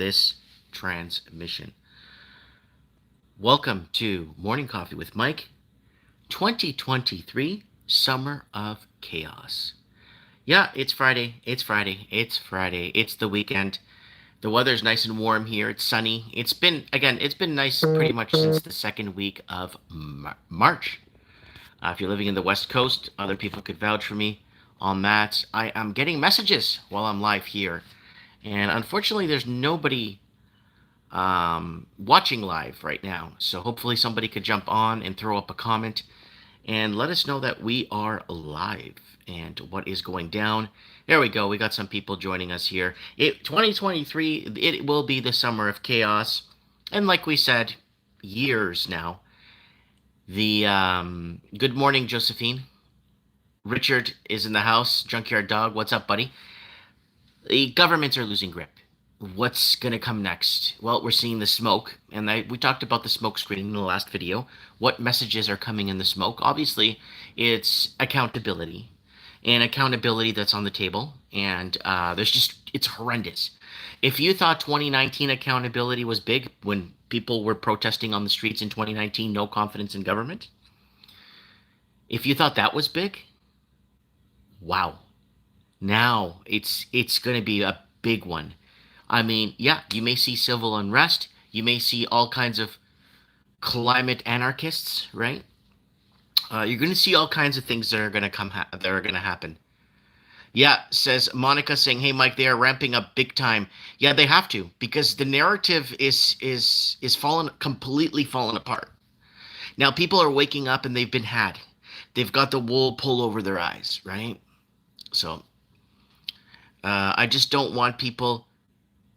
this transmission. Welcome to Morning Coffee with Mike, 2023 Summer of Chaos. Yeah, it's Friday. It's Friday. It's Friday. It's the weekend. The weather's nice and warm here. It's sunny. It's been nice pretty much since the second week of March. If you're living in the West Coast, other people could vouch for me on that. I am getting messages while I'm live here. And unfortunately, there's nobody watching live right now. So hopefully somebody could jump on and throw up a comment and let us know that we are live and what is going down. There we go. We got some people joining us here. 2023, it will be the summer of chaos. And like we said, years now. The good morning, Josephine. Richard is in the house. Junkyard Dog, what's up, buddy? The governments are losing grip. What's going to come next? Well, we're seeing the smoke, and we talked about the smoke screening in the last video. What messages are coming in the smoke? Obviously, it's accountability, and accountability that's on the table, and it's horrendous. If you thought 2019 accountability was big when people were protesting on the streets in 2019, no confidence in government, if you thought that was big, wow. Now it's going to be a big one. I mean, yeah, you may see civil unrest. You may see all kinds of climate anarchists, right? You're going to see all kinds of things that are going to happen. Yeah, says Monica, saying, "Hey, Mike, they are ramping up big time." Yeah, they have to, because the narrative is completely fallen apart. Now people are waking up and they've been had. They've got the wool pulled over their eyes, right? So I just don't want people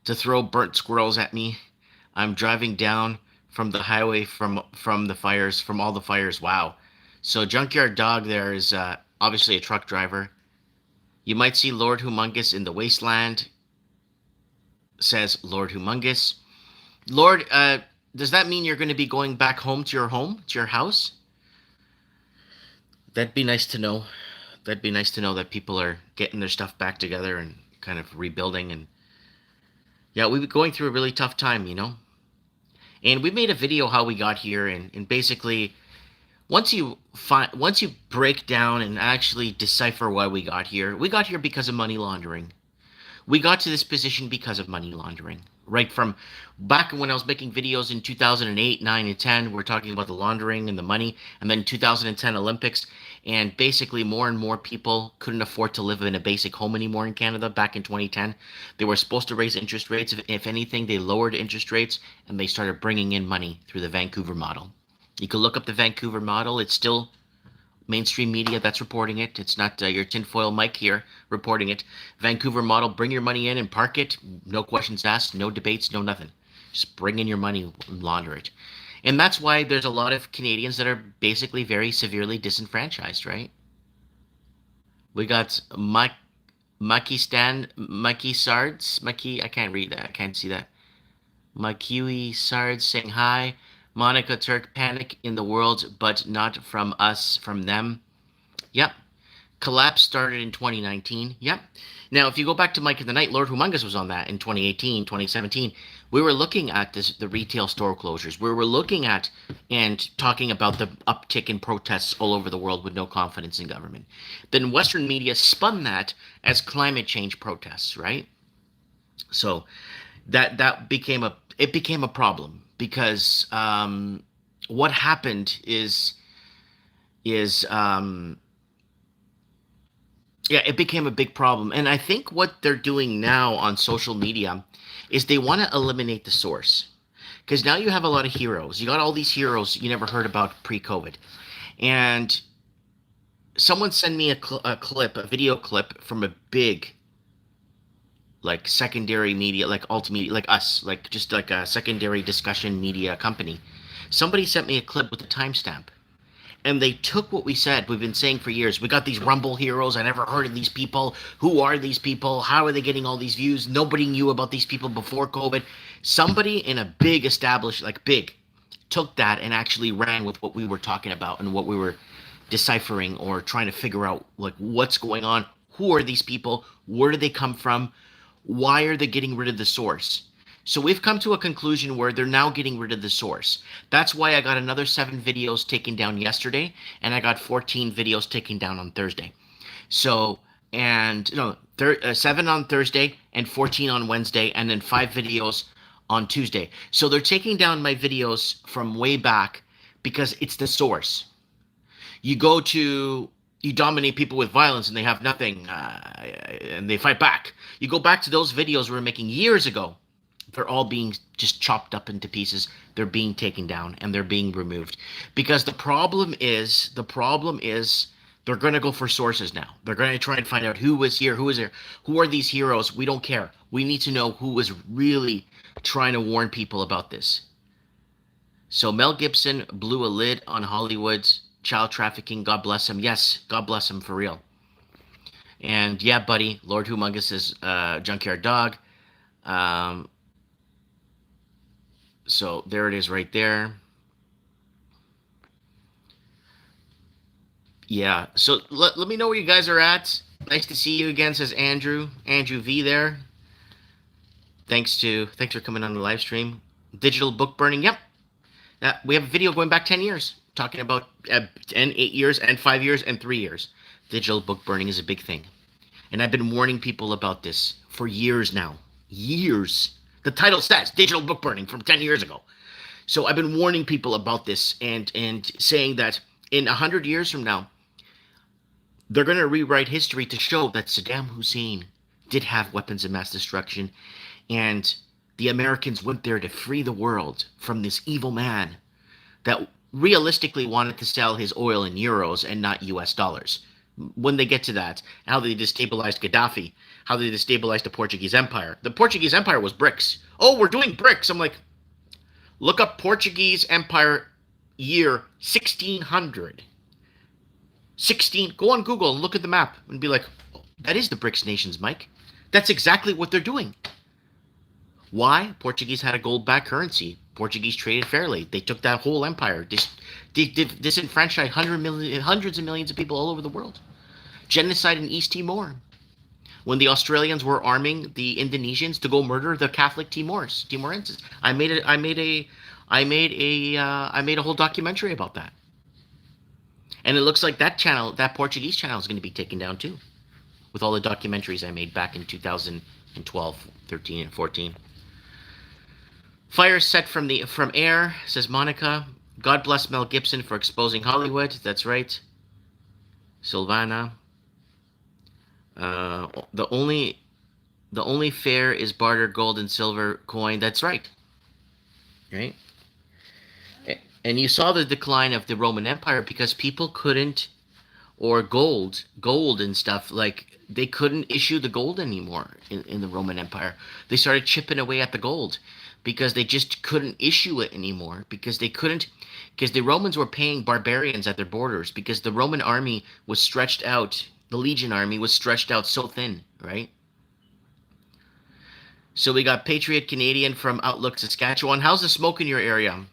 to throw burnt squirrels at me. I'm driving down from the highway from all the fires. Wow. So Junkyard Dog there is obviously a truck driver. You might see Lord Humongous in the wasteland, says Lord Humongous. Lord, does that mean you're going to be going back home, to your house? That'd be nice to know. That'd be nice to know that people are getting their stuff back together and kind of rebuilding. And yeah, we've been going through a really tough time, And we made a video how we got here, and basically, once you break down and actually decipher why we got here because of money laundering. We got to this position because of money laundering. Right from back when I was making videos in 2008, 9, and 10, we're talking about the laundering and the money, and then 2010 Olympics, and basically more and more people couldn't afford to live in a basic home anymore in Canada back in 2010. They were supposed to raise interest rates. If anything, they lowered interest rates, and they started bringing in money through the Vancouver model. You can look up the Vancouver model. It's still mainstream media that's reporting it. It's not your tinfoil Mike here reporting it. Vancouver model, bring your money in and park it. No questions asked, no debates, no nothing. Just bring in your money and launder it. And that's why there's a lot of Canadians that are basically very severely disenfranchised, right? We got I can't read that. I can't see that. Makui Sards saying hi. Monica Turk, panic in the world, but not from us, from them. Yep. Collapse started in 2019. Yep. Now, if you go back to Mike in the Night, Lord Humongous was on that in 2018, 2017. We were looking at the retail store closures. We were looking at and talking about the uptick in protests all over the world with no confidence in government. Then Western media spun that as climate change protests, right? So that became a problem. Because what happened is it became a big problem. And I think what they're doing now on social media is they want to eliminate the source. Because now you have a lot of heroes. You got all these heroes you never heard about pre-COVID. And someone sent me a video clip from a big, like, secondary media, like alt media, like us, like just like a secondary discussion media company. Somebody sent me a clip with a timestamp, and they took what we said. We've been saying for years. We got these Rumble heroes. I never heard of these people. Who are these people? How are they getting all these views? Nobody knew about these people before COVID. Somebody in a big established, like big, took that and actually ran with what we were talking about and what we were deciphering or trying to figure out, like, what's going on. Who are these people? Where do they come from? Why are they getting rid of the source? So we've come to a conclusion where they're now getting rid of the source. That's why I got another 7 videos taken down yesterday, and I got 14 videos taken down on Thursday. So, and no, 7 on Thursday and 14 on Wednesday, and then 5 videos on Tuesday. So they're taking down my videos from way back because it's the source. You go to you dominate people with violence and they have nothing, and they fight back. You go back to those videos we were making years ago. They're all being just chopped up into pieces. They're being taken down and they're being removed because the problem is they're going to go for sources now. They're going to try and find out who was here, who is there, who are these heroes. We don't care. We need to know who was really trying to warn people about this. So Mel Gibson blew a lid on Hollywood's child trafficking. God bless him. Yes, God bless him for real. And yeah, buddy, Lord Humongous' junkyard dog. Um, so there it is right there. Yeah. So let me know where you guys are at. Nice to see you again, says Andrew. Andrew V there. Thanks for coming on the live stream. Digital book burning. Yep. We have a video going back 10 years talking about 8 years and 5 years and 3 years. Digital book burning is a big thing. And I've been warning people about this for years now. Years. The title says digital book burning from 10 years ago. So I've been warning people about this and saying that in 100 years from now, they're going to rewrite history to show that Saddam Hussein did have weapons of mass destruction, and the Americans went there to free the world from this evil man that realistically wanted to sell his oil in euros and not US dollars. When they get to that, how they destabilized Gaddafi, how they destabilized the Portuguese Empire. The Portuguese Empire was BRICS. Oh, we're doing BRICS. I'm like, look up Portuguese Empire year 1600. Go on Google and look at the map and be like, oh, that is the BRICS nations, Mike. That's exactly what they're doing. Why? Portuguese had a gold-backed currency. Portuguese traded fairly. They took that whole empire. Disenfranchised hundreds of millions of people all over the world. Genocide in East Timor. When the Australians were arming the Indonesians to go murder the Catholic Timorenses. I made a whole documentary about that. And it looks like that Portuguese channel is going to be taken down too, with all the documentaries I made back in 2012, 13, and 14. Fire set from air, says Monica. God bless Mel Gibson for exposing Hollywood. That's right. Silvana. The only fair is barter gold and silver coin. That's right. Right? And you saw the decline of the Roman Empire because people couldn't, or gold and stuff, like they couldn't issue the gold anymore in the Roman Empire. They started chipping away at the gold because they just couldn't issue it anymore because the Romans were paying barbarians at their borders because the Roman army was stretched out. The Legion army was stretched out so thin, right? So we got Patriot Canadian from Outlook, Saskatchewan. How's the smoke in your area?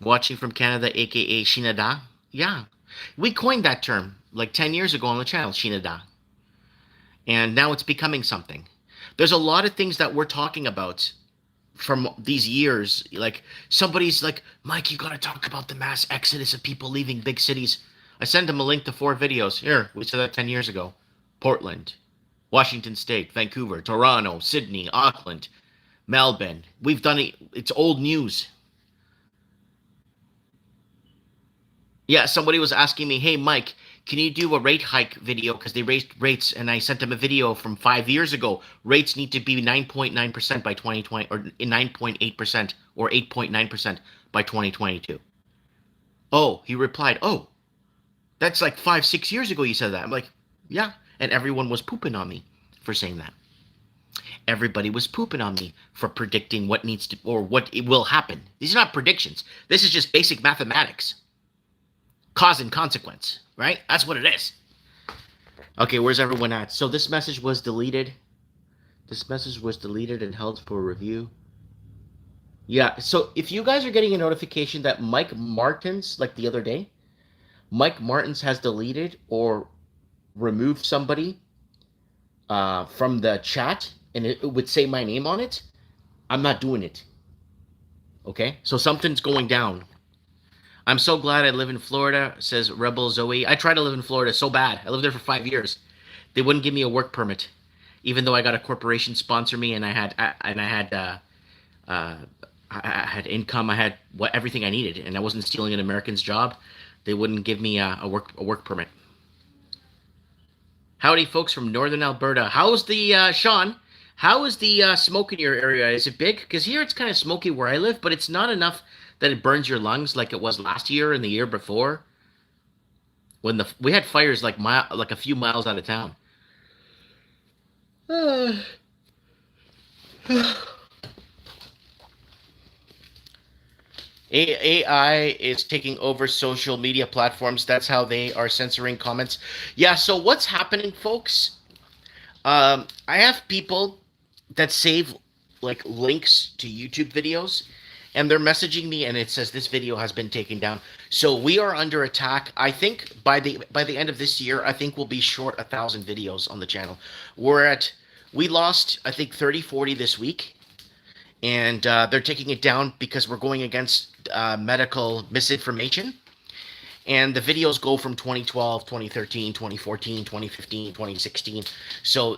Watching from Canada, aka Shinada. Yeah. We coined that term like 10 years ago on the channel, Shinada. And now it's becoming something. There's a lot of things that we're talking about from these years. Like somebody's like, Mike, you got to talk about the mass exodus of people leaving big cities. I sent them a link to 4 videos. Here, we said that 10 years ago. Portland, Washington State, Vancouver, Toronto, Sydney, Auckland, Melbourne. We've done it. It's old news. Yeah, somebody was asking me, hey, Mike, can you do a rate hike video? Because they raised rates, and I sent them a video from 5 years ago. Rates need to be 9.9% by 2020, or 9.8%, or 8.9% by 2022. Oh, he replied, oh, that's like 5-6 years ago you said that. I'm like, yeah. And everyone was pooping on me for saying that. Everybody was pooping on me for predicting what needs to, or what it will happen. These are not predictions. This is just basic mathematics. Cause and consequence, right? That's what it is. Okay, where's everyone at? So this message was deleted. This message was deleted and held for review. Yeah, so if you guys are getting a notification that Mike Martins, like the other day, Mike Martins has deleted or removed somebody from the chat, and it would say my name on it, I'm not doing it. Okay? So something's going down. I'm so glad I live in Florida, says Rebel Zoe. I tried to live in Florida so bad. I lived there for 5 years. They wouldn't give me a work permit, even though I got a corporation sponsor me and uh, I had income. I had everything I needed, and I wasn't stealing an American's job. They wouldn't give me a work permit. Howdy, folks from Northern Alberta. How's the Sean? How is the smoke in your area? Is it big? Because here it's kind of smoky where I live, but it's not enough that it burns your lungs like it was last year and the year before when we had fires like a few miles out of town. AI is taking over social media platforms. That's how they are censoring comments. Yeah, so what's happening, folks? I have people that save like links to YouTube videos, and they're messaging me, and it says this video has been taken down. So we are under attack. I think by the end of this year, I think we'll be short 1,000 videos on the channel. We lost I think 30, 40 this week, and they're taking it down because we're going against medical misinformation. And the videos go from 2012, 2013, 2014, 2015, 2016. So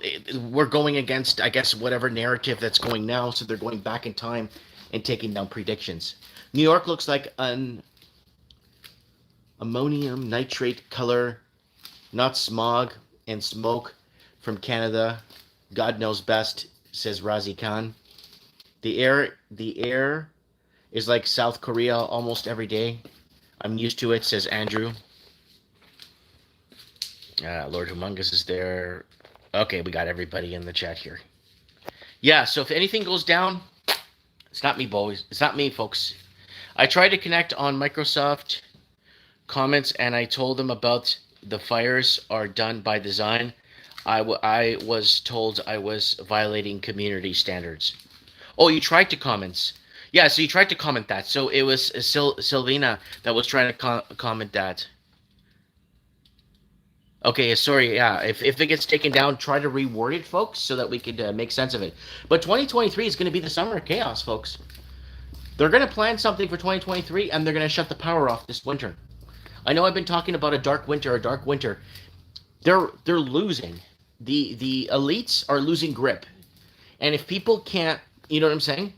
we're going against, I guess, whatever narrative that's going now. So they're going back in time and taking down predictions. New York looks like an ammonium nitrate color, not smog and smoke from Canada. God knows best, says Razi Khan. The air is like South Korea almost every day. I'm used to it, says Andrew. Lord Humongous is there. Okay, we got everybody in the chat here. Yeah, so if anything goes down, it's not me, boys. It's not me, folks. I tried to connect on Microsoft comments, and I told them about the fires are done by design. I was told I was violating community standards. Oh, you tried to comments. Yeah, so you tried to comment that. So it was Sylvina that was trying to comment that. Okay, sorry, yeah. If it gets taken down, try to reword it, folks, so that we could make sense of it. But 2023 is going to be the summer of chaos, folks. They're going to plan something for 2023, and they're going to shut the power off this winter. I know I've been talking about a dark winter. They're losing. The elites are losing grip. And if people can't, you know what I'm saying?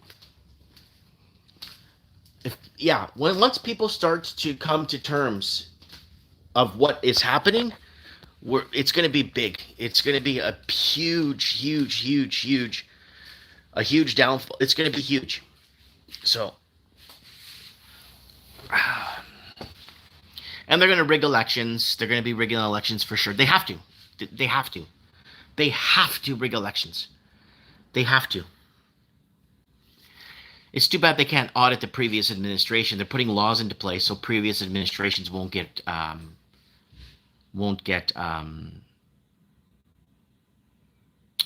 Once people start to come to terms of what is happening, it's going to be big. It's going to be a huge downfall. It's going to be huge. So, and they're going to rig elections. They're going to be rigging elections for sure. They have to. They have to. They have to rig elections. They have to. It's too bad they can't audit the previous administration. They're putting laws into place so previous administrations won't get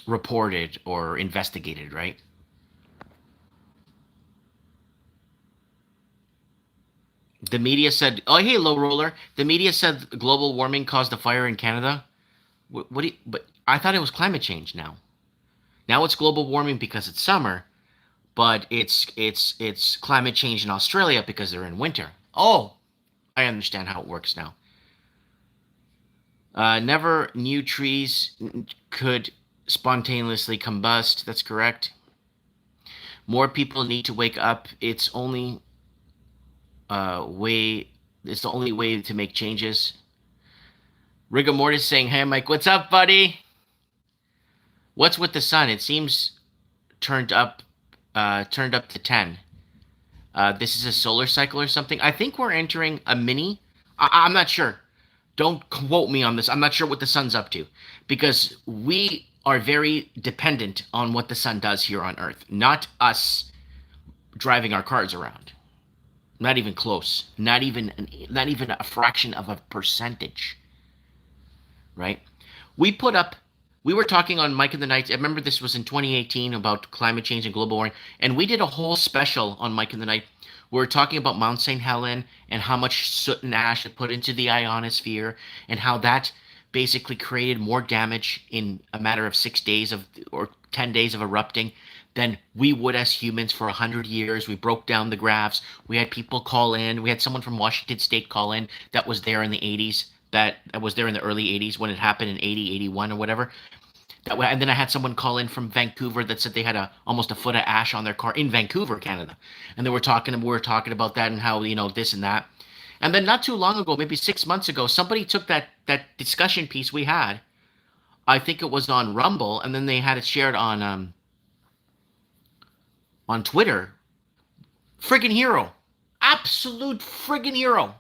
reported or investigated, right? The media said, "Oh, hey, low roller." The media said global warming caused a fire in Canada. But I thought it was climate change now. Now it's global warming because it's summer. But it's climate change in Australia because they're in winter. Oh, I understand how it works now. Never knew trees could spontaneously combust. That's correct. More people need to wake up. It's the only way to make changes. Rigor Mortis saying, "Hey, Mike, what's up, buddy? What's with the sun? It seems turned up to 10. This is a solar cycle or something. I think we're entering a mini. I'm not sure. Don't quote me on this. I'm not sure what the sun's up to, because we are very dependent on what the sun does here on Earth, not us driving our cars around. Not even close. Not even a fraction of a percentage. Right? We were talking on Mike in the Night. I remember this was in 2018 about climate change and global warming, and we did a whole special on Mike in the Night. We were talking about Mount St. Helens and how much soot and ash it put into the ionosphere, and how that basically created more damage in a matter of 6 days of or 10 days of erupting than we would as humans for 100 years. We broke down the graphs. We had people call in. We had someone from Washington State call in that was there in the 80s, that was there in the early 80s when it happened in 80, 81 or whatever. And then I had someone call in from Vancouver that said they had almost a foot of ash on their car in Vancouver, Canada. And we were talking about that and how, this and that. And then not too long ago, maybe 6 months ago, somebody took that discussion piece we had. I think it was on Rumble, and then they had it shared on Twitter. Friggin' hero. Absolute friggin' hero.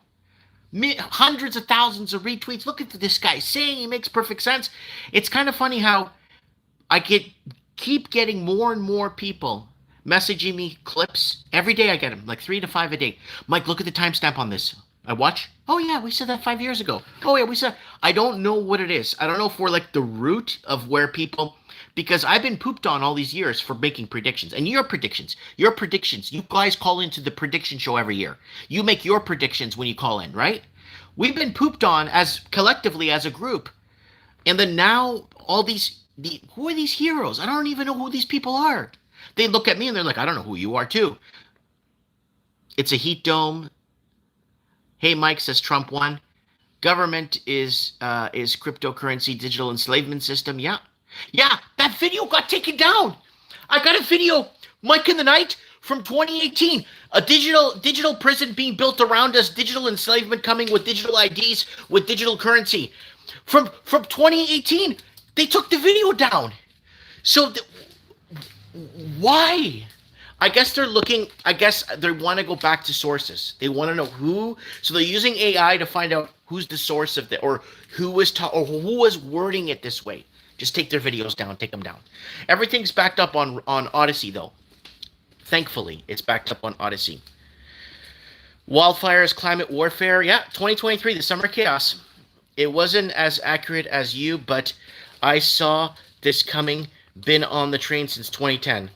Hundreds of thousands of retweets. Look at this guy saying he makes perfect sense. It's kind of funny how I keep getting more and more people messaging me clips. Every day I get them, like 3 to 5 a day. Mike, look at the timestamp on this. I watch. Oh yeah, we said that 5 years ago. Oh yeah, we said. I don't know what it is. I don't know if we're like the root of where people, because I've been pooped on all these years for making predictions. And your predictions, you guys call into the prediction show every year. You make your predictions when you call in, right? We've been pooped on as collectively as a group. And then now all who are these heroes? I don't even know who these people are. They look at me and they're like, I don't know who you are too. It's a heat dome. Hey, Mike, says Trump won. Government is cryptocurrency digital enslavement system. Yeah. Yeah, that video got taken down. I got a video, Mike in the Night, from 2018. A digital prison being built around us, digital enslavement coming with digital IDs, with digital currency. From 2018, they took the video down. So why? I guess they want to go back to sources. They want to know who. So they're using AI to find out who's the source of or who was wording it this way. Just take their videos down, take them down. Everything's backed up on Odyssey, though. Thankfully, it's backed up on Odyssey. Wildfires, climate warfare. Yeah, 2023, the summer chaos. It wasn't as accurate as you, but I saw this coming. Been on the train since 2010.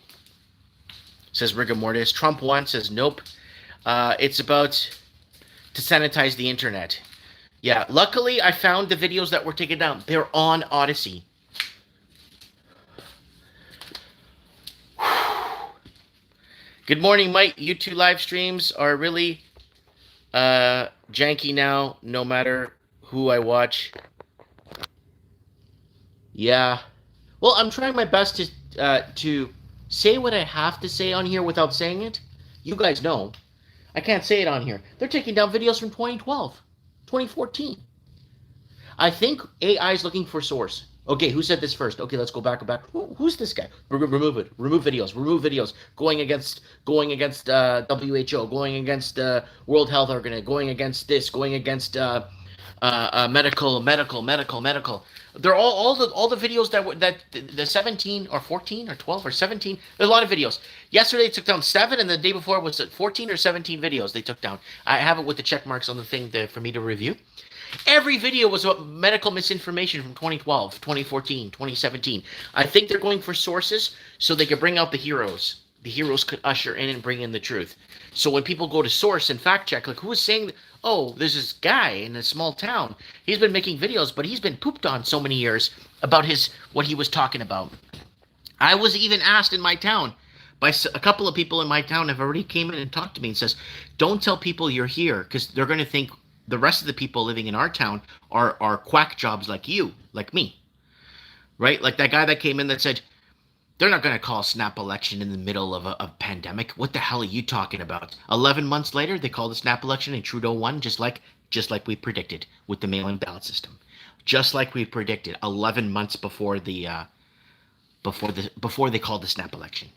Says rigor mortis. Trump won. Says nope. It's about to sanitize the internet. Yeah, luckily I found the videos that were taken down. They're on Odyssey. Good morning, Mike. YouTube live streams are really janky now, no matter who I watch. Yeah. Well, I'm trying my best to say what I have to say on here without saying it. You guys know. I can't say it on here. They're taking down videos from 2012, 2014. I think AI is looking for source. Okay, who said this first? Okay, let's go back. Who's this guy? Remove it. Remove videos. Going against WHO. Going against World Health Organization. Going against this. Going against medical. They're all the videos that the 17 or 14 or 12 or 17. There's a lot of videos. Yesterday they took down 7, and the day before was 14 or 17 videos they took down. I have it with the check marks on the thing for me to review. Every video was about medical misinformation from 2012, 2014, 2017. I think they're going for sources so they could bring out the heroes. The heroes could usher in and bring in the truth. So when people go to source and fact check, like who is saying, oh, there's this guy in a small town. He's been making videos, but he's been pooped on so many years about what he was talking about. I was even asked in my town by a couple of people in my town have already came in and talked to me and says, don't tell people you're here because they're going to think the rest of the people living in our town are quack jobs like you, like me, right? Like that guy that came in that said, they're not going to call a snap election in the middle of a pandemic. What the hell are you talking about? 11 months later, they called a snap election and Trudeau won just like we predicted with the mail-in ballot system. Just like we predicted 11 months before they called the snap election.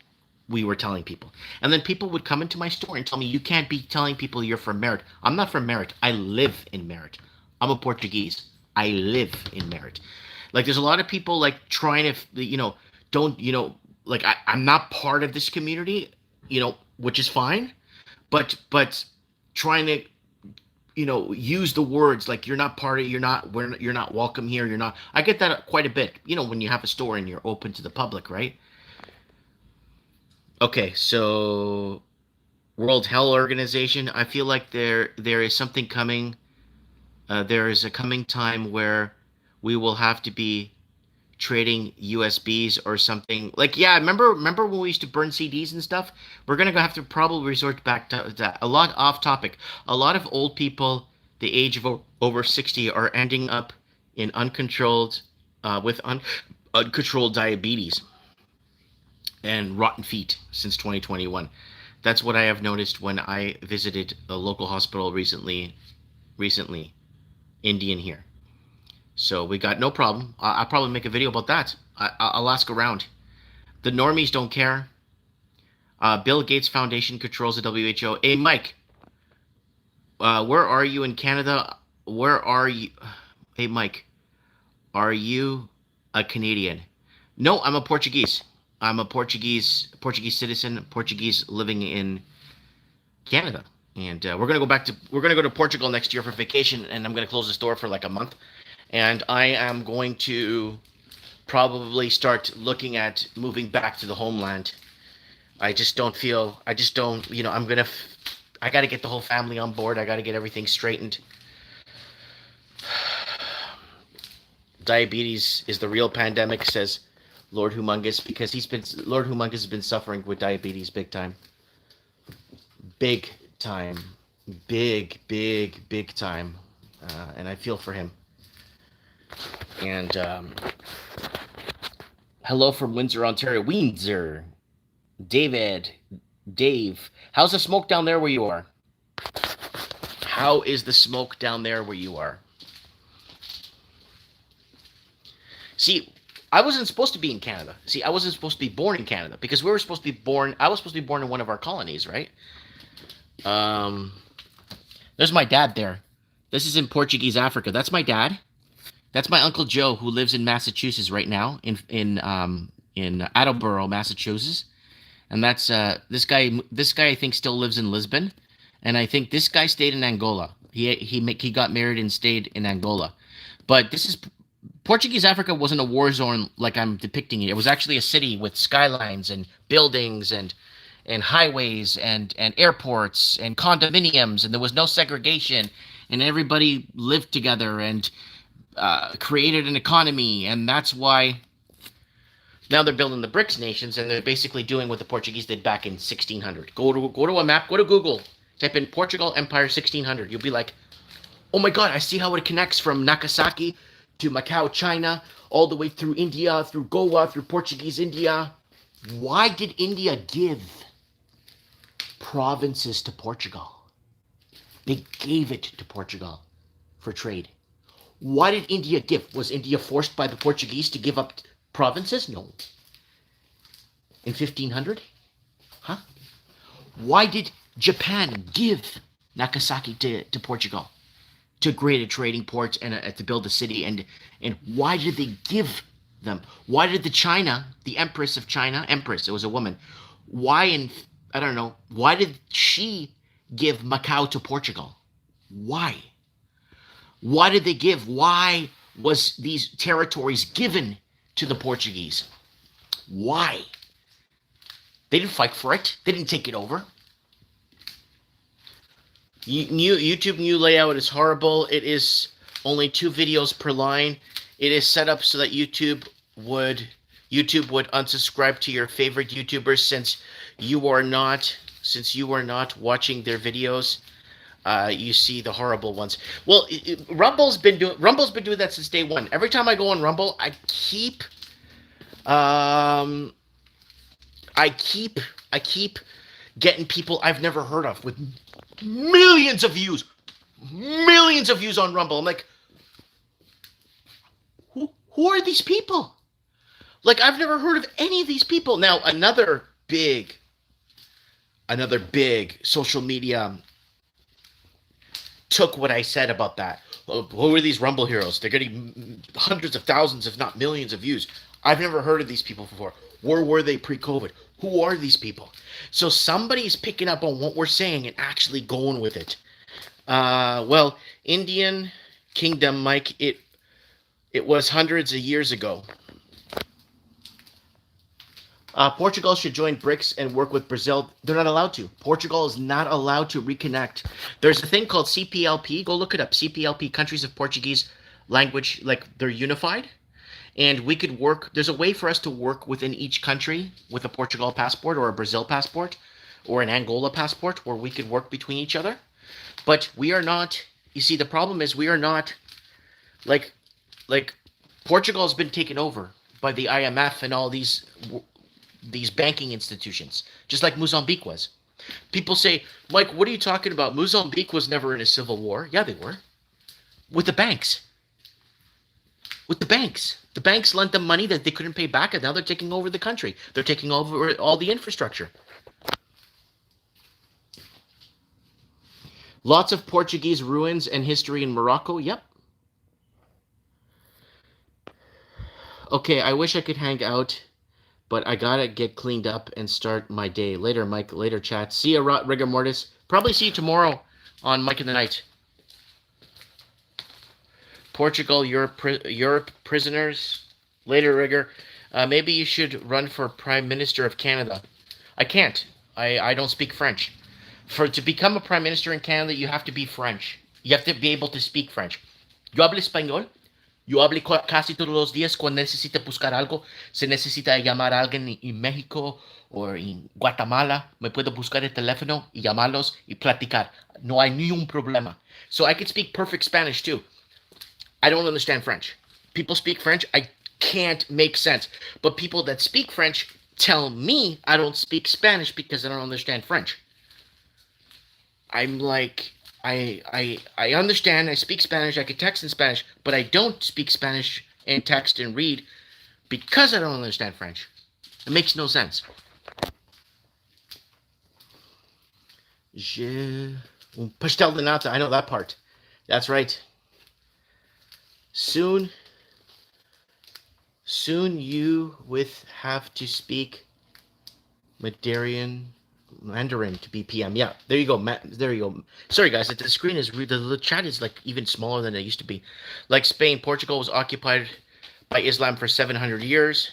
We were telling people. And then people would come into my store and tell me, you can't be telling people you're from Merritt. I'm not from Merritt. I live in Merritt. I'm a Portuguese. I live in Merritt. Like, there's a lot of people, like, trying to, I'm not part of this community, which is fine. But trying to, use the words like you're not welcome here. You're not. I get that quite a bit, when you have a store and you're open to the public, right? Okay, so World Health Organization, I feel like there is something coming. There is a coming time where we will have to be trading USBs or something. Like, yeah, remember when we used to burn CDs and stuff? We're gonna have to probably resort back to that. A lot off topic. A lot of old people, the age of over 60, are ending up in uncontrolled, uncontrolled diabetes and rotten feet since 2021. That's what I have noticed when I visited a local hospital recently, Indian here. So we got no problem. I'll probably make a video about that. I'll ask around. The normies don't care. Bill Gates Foundation controls the WHO. Hey, Mike, where are you in Canada? Where are you? Hey, Mike, are you a Canadian? No, I'm a Portuguese. I'm a Portuguese citizen, Portuguese living in Canada. And we're gonna go to Portugal next year for vacation, and I'm gonna close the store for like a month. And I am going to probably start looking at moving back to the homeland. I just don't, I got to get the whole family on board. I got to get everything straightened. Diabetes is the real pandemic, says Lord Humongous, because Lord Humongous has been suffering with diabetes big time. Big time. Big time. And I feel for him. And hello from Windsor, Ontario. Windsor. Dave. How's the smoke down there where you are? How is the smoke down there where you are? See, I wasn't supposed to be in Canada. See, I wasn't supposed to be born in Canada because I was supposed to be born in one of our colonies, right? There's my dad there. This is in Portuguese Africa. That's my dad. That's my Uncle Joe, who lives in Massachusetts right now, in Attleboro, Massachusetts. And that's this guy. This guy, I think, still lives in Lisbon, and I think this guy stayed in Angola. He got married and stayed in Angola. But this is Portuguese Africa wasn't a war zone like I'm depicting it. It was actually a city with skylines and buildings and highways and airports and condominiums, and there was no segregation, and everybody lived together and created an economy, and that's why now they're building the BRICS nations, and they're basically doing what the Portuguese did back in 1600. Go to a map, go to Google, type in Portugal Empire 1600. You'll be like, oh my God, I see how it connects from Nagasaki to Macau, China, all the way through India, through Goa, through Portuguese India. Why did India give provinces to Portugal? They gave it to Portugal for trade. Why did India give? Was India forced by the Portuguese to give up provinces? No. In 1500? Huh? Why did Japan give Nagasaki to Portugal to create a trading port and to build a city? And why did they give them? Why did the Empress of China, it was a woman, why did she give Macau to Portugal? Why? Why did they give? Why was these territories given to the Portuguese? Why? They didn't fight for it. They didn't take it over. YouTube new layout is horrible. It is only 2 videos per line. It is set up so that YouTube would unsubscribe to your favorite YouTubers since you are not watching their videos. You see the horrible ones. Well, Rumble's been doing that since day one. Every time I go on Rumble, I keep getting people I've never heard of with millions of views on Rumble. I'm like, who are these people? Like, I've never heard of any of these people. Now, another big social media took what I said about that. Who are these Rumble heroes? They're getting hundreds of thousands, if not millions of views. I've never heard of these people before. Where were they pre-COVID? Who are these people? So somebody's picking up on what we're saying and actually going with it. Well, Indian Kingdom, Mike, it was hundreds of years ago. Portugal should join BRICS and work with Brazil. They're not allowed to. Portugal is not allowed to reconnect. There's a thing called CPLP. Go look it up. CPLP, Countries of Portuguese language, like they're unified, and we could work. There's a way for us to work within each country with a Portugal passport or a Brazil passport or an Angola passport, where we could work between each other. But we are not. You see, the problem is we are not like like Portugal has been taken over by the IMF and all these banking institutions, just like Mozambique was. People say, Mike, what are you talking about? Mozambique was never in a civil war. Yeah, they were. With the banks. With the banks. The banks lent them money that they couldn't pay back, and now they're taking over the country. They're taking over all the infrastructure. Lots of Portuguese ruins and history in Morocco. Yep. Okay, I wish I could hang out, but I gotta get cleaned up and start my day. Later, Mike. Later, chat. See you, rigor mortis. Probably see you tomorrow on Mike in the Night. Portugal, Europe prisoners. Later, rigor. Maybe you should run for Prime Minister of Canada. I can't. I don't speak French. To become a Prime Minister in Canada, you have to be French. You have to be able to speak French. Yo hablo español. Yo hablo casi todos los días cuando necesita buscar algo. Se necesita llamar a alguien en México o en Guatemala. Me puedo buscar el teléfono y llamarlos y platicar. No hay ni un problema. So I can speak perfect Spanish too. I don't understand French. People speak French. I can't make sense. But people that speak French tell me I don't speak Spanish because I don't understand French. I'm like, I understand, I speak Spanish, I can text in Spanish, but I don't speak Spanish and text and read because I don't understand French. It makes no sense. Un pastel de nata, I know that part. That's right. Soon you have to speak Mandarin to be PM. Yeah, there you go. There you go. Sorry, guys. The screen is the chat is like even smaller than it used to be. Like Spain, Portugal was occupied by Islam for 700 years.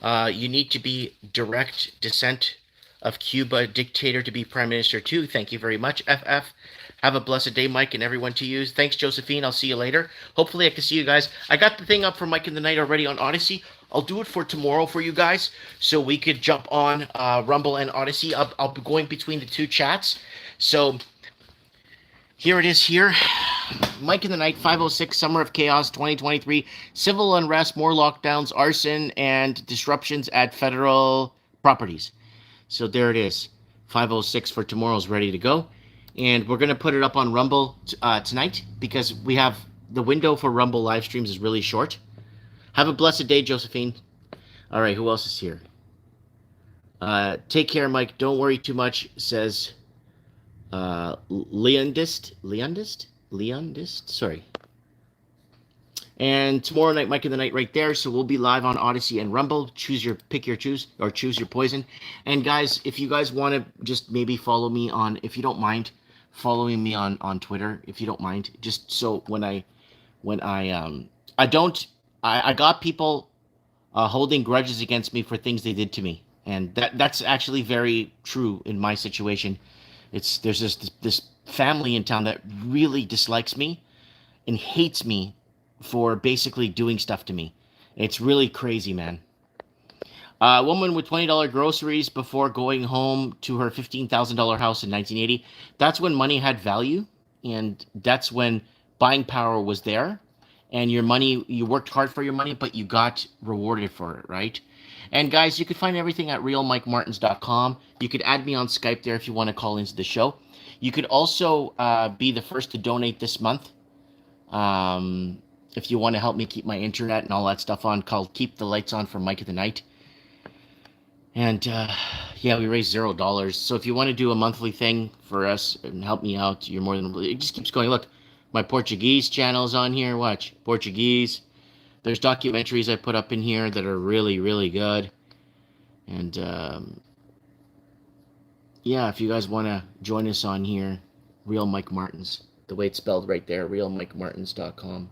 You need to be direct descent of Cuba dictator to be prime minister too. Thank you very much, FF. Have a blessed day, Mike, and everyone to you. Thanks, Josephine. I'll see you later. Hopefully I can see you guys. I got the thing up for Mike in the Night already on Odyssey. I'll do it for tomorrow for you guys so we could jump on Rumble and Odyssey. I'll be going between the two chats. So here it is here. Mike in the Night, 506, Summer of Chaos 2023. Civil unrest, more lockdowns, arson, and disruptions at federal properties. So there it is. 506 for tomorrow's ready to go. And we're going to put it up on Rumble tonight because we have the window for Rumble live streams is really short. Have a blessed day, Josephine. All right, who else is here? Take care, Mike. Don't worry too much, says Leondist. Sorry. And tomorrow night, Mike in the Night right there. So we'll be live on Odyssey and Rumble. Choose your poison. And guys, if you guys want to just maybe follow me on, if you don't mind, following me on Twitter, if you don't mind, just so I got people holding grudges against me for things they did to me, and that's actually very true in my situation. There's this family in town that really dislikes me and hates me for basically doing stuff to me. It's really crazy, man. A woman with $20 groceries before going home to her $15,000 house in 1980. That's when money had value, and that's when buying power was there. And your money, you worked hard for your money, but you got rewarded for it, right? And guys, you can find everything at realmikemartins.com. You could add me on Skype there if you want to call into the show. You could also be the first to donate this month. If you want to help me keep my internet and all that stuff on, called Keep the Lights On for Mike in the Night. And yeah, we raised $0. So if you want to do a monthly thing for us and help me out, you're more than... It just keeps going. Look, my Portuguese channel is on here. Watch. Portuguese. There's documentaries I put up in here that are really, really good. And yeah, if you guys want to join us on here, Real Mike Martins. The way it's spelled right there, realmikemartins.com.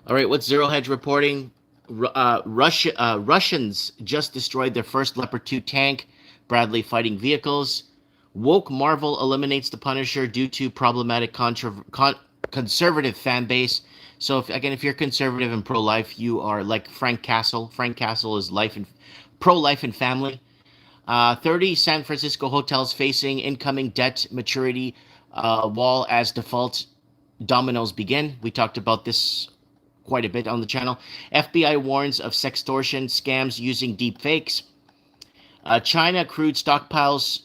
All right, what's Zero Hedge reporting? Russians just destroyed their first Leopard 2 tank. Bradley fighting vehicles. Woke Marvel eliminates the Punisher due to problematic conservative fan base. So if you're conservative and pro-life, you are like Frank Castle. Frank Castle is life and pro-life and family. 30 San Francisco hotels facing incoming debt maturity wall as default dominoes begin. We talked about this quite a bit on the channel. FBI warns of sextortion scams using deep fakes. China crude stockpiles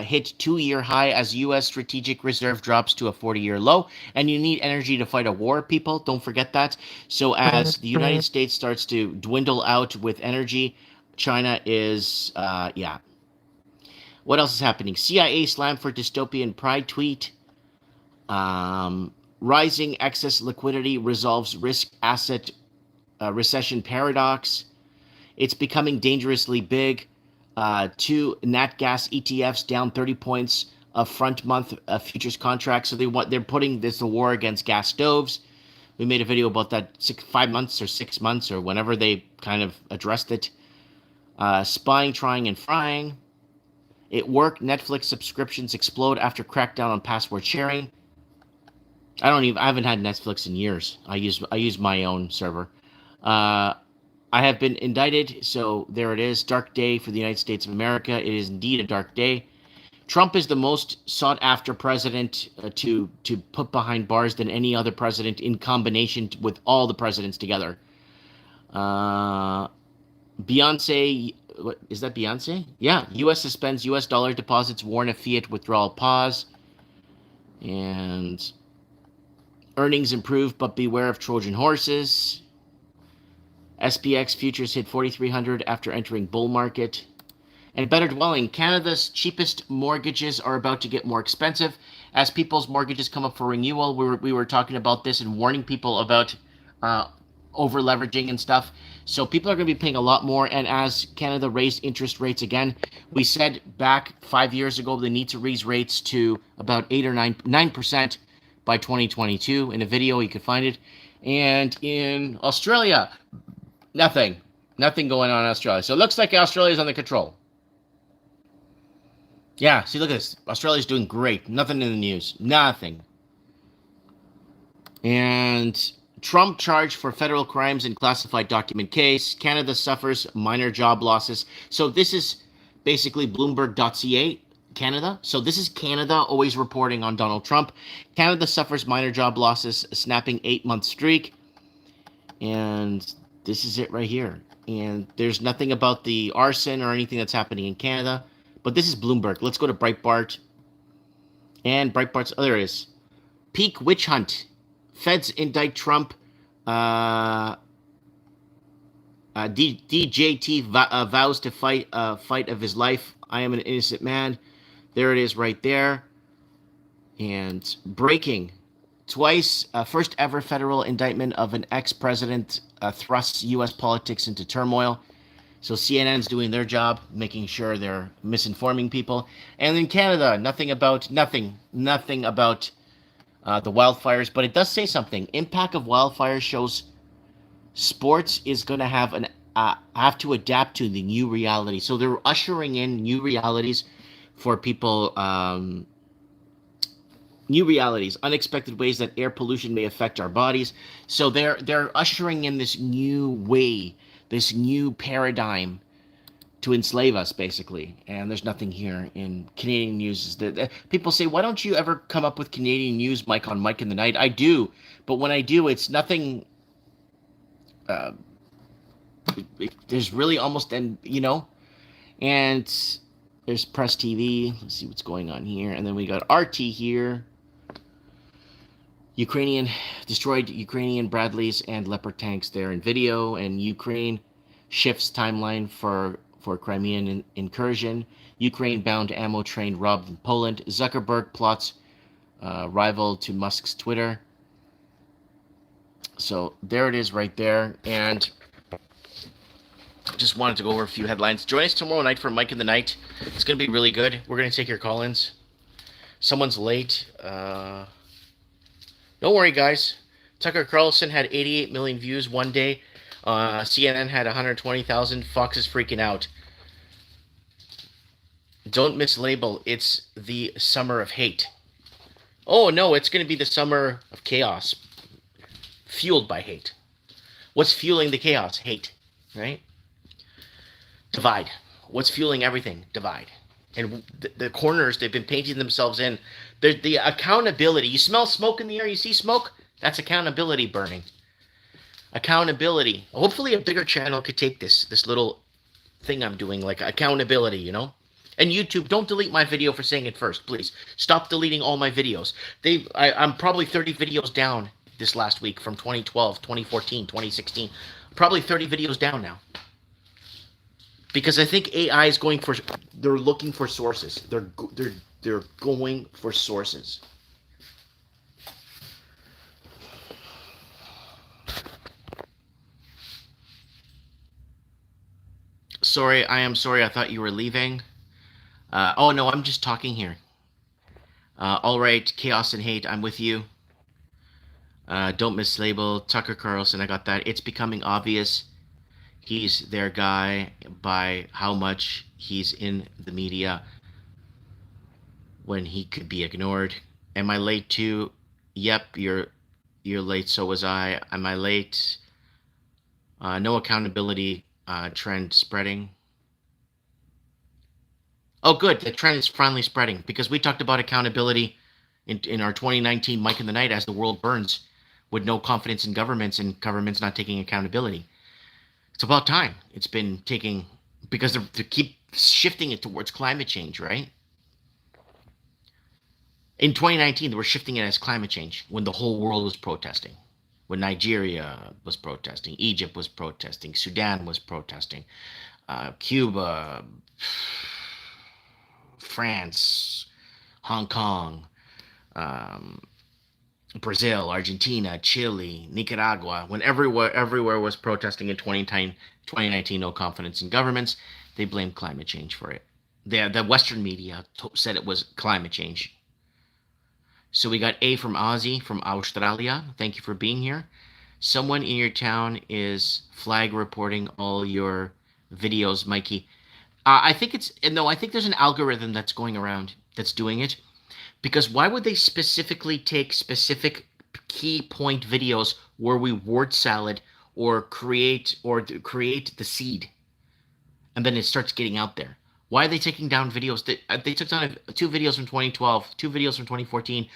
hit 2-year high as U.S. strategic reserve drops to a 40-year low. And you need energy to fight a war, people. Don't forget that. So as the United States starts to dwindle out with energy, China is, yeah. What else is happening? CIA slammed for dystopian pride tweet. Rising excess liquidity resolves risk asset recession paradox. It's becoming dangerously big. 2 nat gas ETFs down 30 points of front month futures contracts. So they're putting this a war against gas stoves. We made a video about that 5 months or 6 months or whenever they kind of addressed it. Spying, trying, and frying. It worked. Netflix subscriptions explode after crackdown on password sharing. I haven't had Netflix in years. I use my own server. I have been indicted, so there it is. Dark day for the United States of America. It is indeed a dark day. Trump is the most sought after president to put behind bars than any other president in combination with all the presidents together. Beyonce, what is that? Beyonce? Yeah. U.S. suspends U.S. dollar deposits, warn of fiat withdrawal pause. And earnings improve, but beware of Trojan horses. SPX futures hit 4,300 after entering bull market. And better dwelling. Canada's cheapest mortgages are about to get more expensive. As people's mortgages come up for renewal, we were talking about this and warning people about over leveraging and stuff. So people are going to be paying a lot more. And as Canada raised interest rates again, we said back 5 years ago they need to raise rates to about 8 or 9% by 2022. In a video, you can find it. And in Australia, nothing going on in Australia. So it looks like Australia's under control. Yeah, see, look at this. Australia's doing great. Nothing in the news. Nothing. And Trump charged for federal crimes in classified document case. Canada suffers minor job losses. So this is basically Bloomberg.ca, Canada. So this is Canada always reporting on Donald Trump. Canada suffers minor job losses, snapping 8-month streak. And this is it right here. And there's nothing about the arson or anything that's happening in Canada. But this is Bloomberg. Let's go to Breitbart. And Breitbart's, oh, there it is. Peak witch hunt. Feds indict Trump. DJT vows to fight of his life. I am an innocent man. There it is right there. And breaking. Twice, first ever federal indictment of an ex-president thrusts U.S. politics into turmoil. So CNN's doing their job, making sure they're misinforming people. And in Canada, nothing about the wildfires, but it does say something. Impact of wildfires shows sports is going to have to adapt to the new reality. So they're ushering in new realities for people. New realities, unexpected ways that air pollution may affect our bodies. So they're ushering in this new way, this new paradigm to enslave us, basically. And there's nothing here in Canadian news. People say, why don't you ever come up with Canadian news, Mike, on Mike in the Night? I do, but when I do, it's nothing. There's really almost, and there's Press TV. Let's see what's going on here. And then we got RT here. Destroyed Ukrainian Bradleys and Leopard tanks there in video. And Ukraine shifts timeline for Crimean incursion. Ukraine-bound ammo train robbed in Poland. Zuckerberg plots rival to Musk's Twitter. So there it is right there. And just wanted to go over a few headlines. Join us tomorrow night for Mike in the Night. It's going to be really good. We're going to take your call-ins. Someone's late. Don't worry, guys. Tucker Carlson had 88 million views one day. CNN had 120,000. Fox is freaking out. Don't mislabel. It's the summer of hate. Oh no, it's going to be the summer of chaos, fueled by hate. What's fueling the chaos? Hate, right? Divide. What's fueling everything? Divide. And the corners they've been painting themselves in, the accountability. You smell smoke in the air. You see smoke. That's accountability burning. Accountability. Hopefully, a bigger channel could take this little thing I'm doing, like accountability. And YouTube, don't delete my video for saying it first, please. Stop deleting all my videos. I'm probably 30 videos down this last week from 2012, 2014, 2016. Probably 30 videos down now. Because I think AI is going for. They're looking for sources. They're going for sources. Sorry, I am sorry. I thought you were leaving. Oh no, I'm just talking here. All right, chaos and hate. I'm with you. Don't mislabel Tucker Carlson. I got that. It's becoming obvious he's their guy by how much he's in the media when he could be ignored. Am I late too? Yep, you're late. So was I. Am I late? No accountability trend spreading. Oh, good. The trend is finally spreading because we talked about accountability in our 2019 Mike in the Night as the world burns with no confidence in governments and governments not taking accountability. It's about time. It's been taking because they keep shifting it towards climate change, right? In 2019, they were shifting it as climate change when the whole world was protesting. When Nigeria was protesting, Egypt was protesting, Sudan was protesting, Cuba, France, Hong Kong, um, Brazil, Argentina, Chile, Nicaragua, when everywhere was protesting in 2019, no confidence in governments, they blamed climate change for it. The Western media said it was climate change. So we got A from Ozzy from Australia. Thank you for being here. Someone in your town is flag reporting all your videos, Mikey. I think it's no. I think there's an algorithm that's going around that's doing it. Because why would they specifically take specific key point videos where we word salad or create the seed, and then it starts getting out there? Why are they taking down videos that they took down 2 videos from 2012, 2 videos from 2014,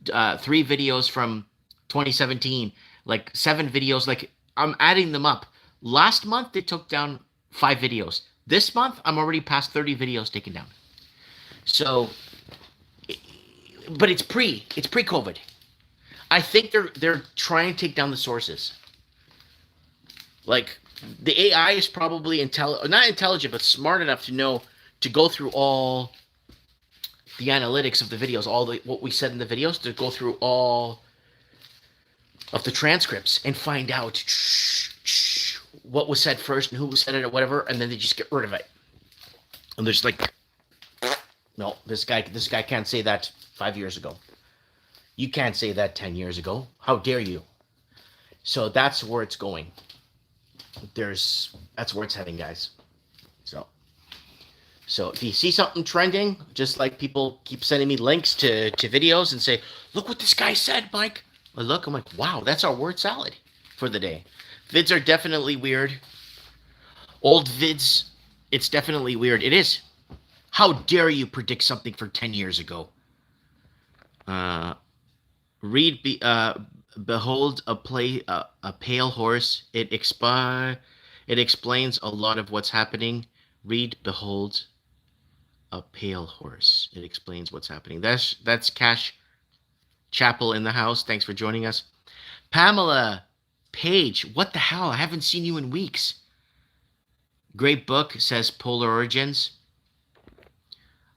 3 videos from 2017, like 7 videos? Like I'm adding them up. Last month they took down 5 videos. This month I'm already past 30 videos taken down. So but it's pre-COVID. I think they're trying to take down the sources. Like the AI is probably not intelligent, but smart enough to know to go through all the analytics of the videos, what we said in the videos, to go through all of the transcripts and find out what was said first and who said it or whatever, and then they just get rid of it. And there's like, no, this guy can't say that 5 years ago. You can't say that 10 years ago. How dare you? So that's where it's going. That's where it's heading, guys. So if you see something trending, just like people keep sending me links to videos and say, look what this guy said, Mike. I look, I'm like, wow, that's our word salad for the day. Vids are definitely weird. Old vids, it's definitely weird. It is. How dare you predict something for 10 years ago? Behold a pale horse. It explains a lot of what's happening. Read, behold a pale horse. It explains what's happening. That's Cash Chapel in the house. Thanks for joining us. Pamela Page, what the hell? I haven't seen you in weeks. Great book, says Polar Origins.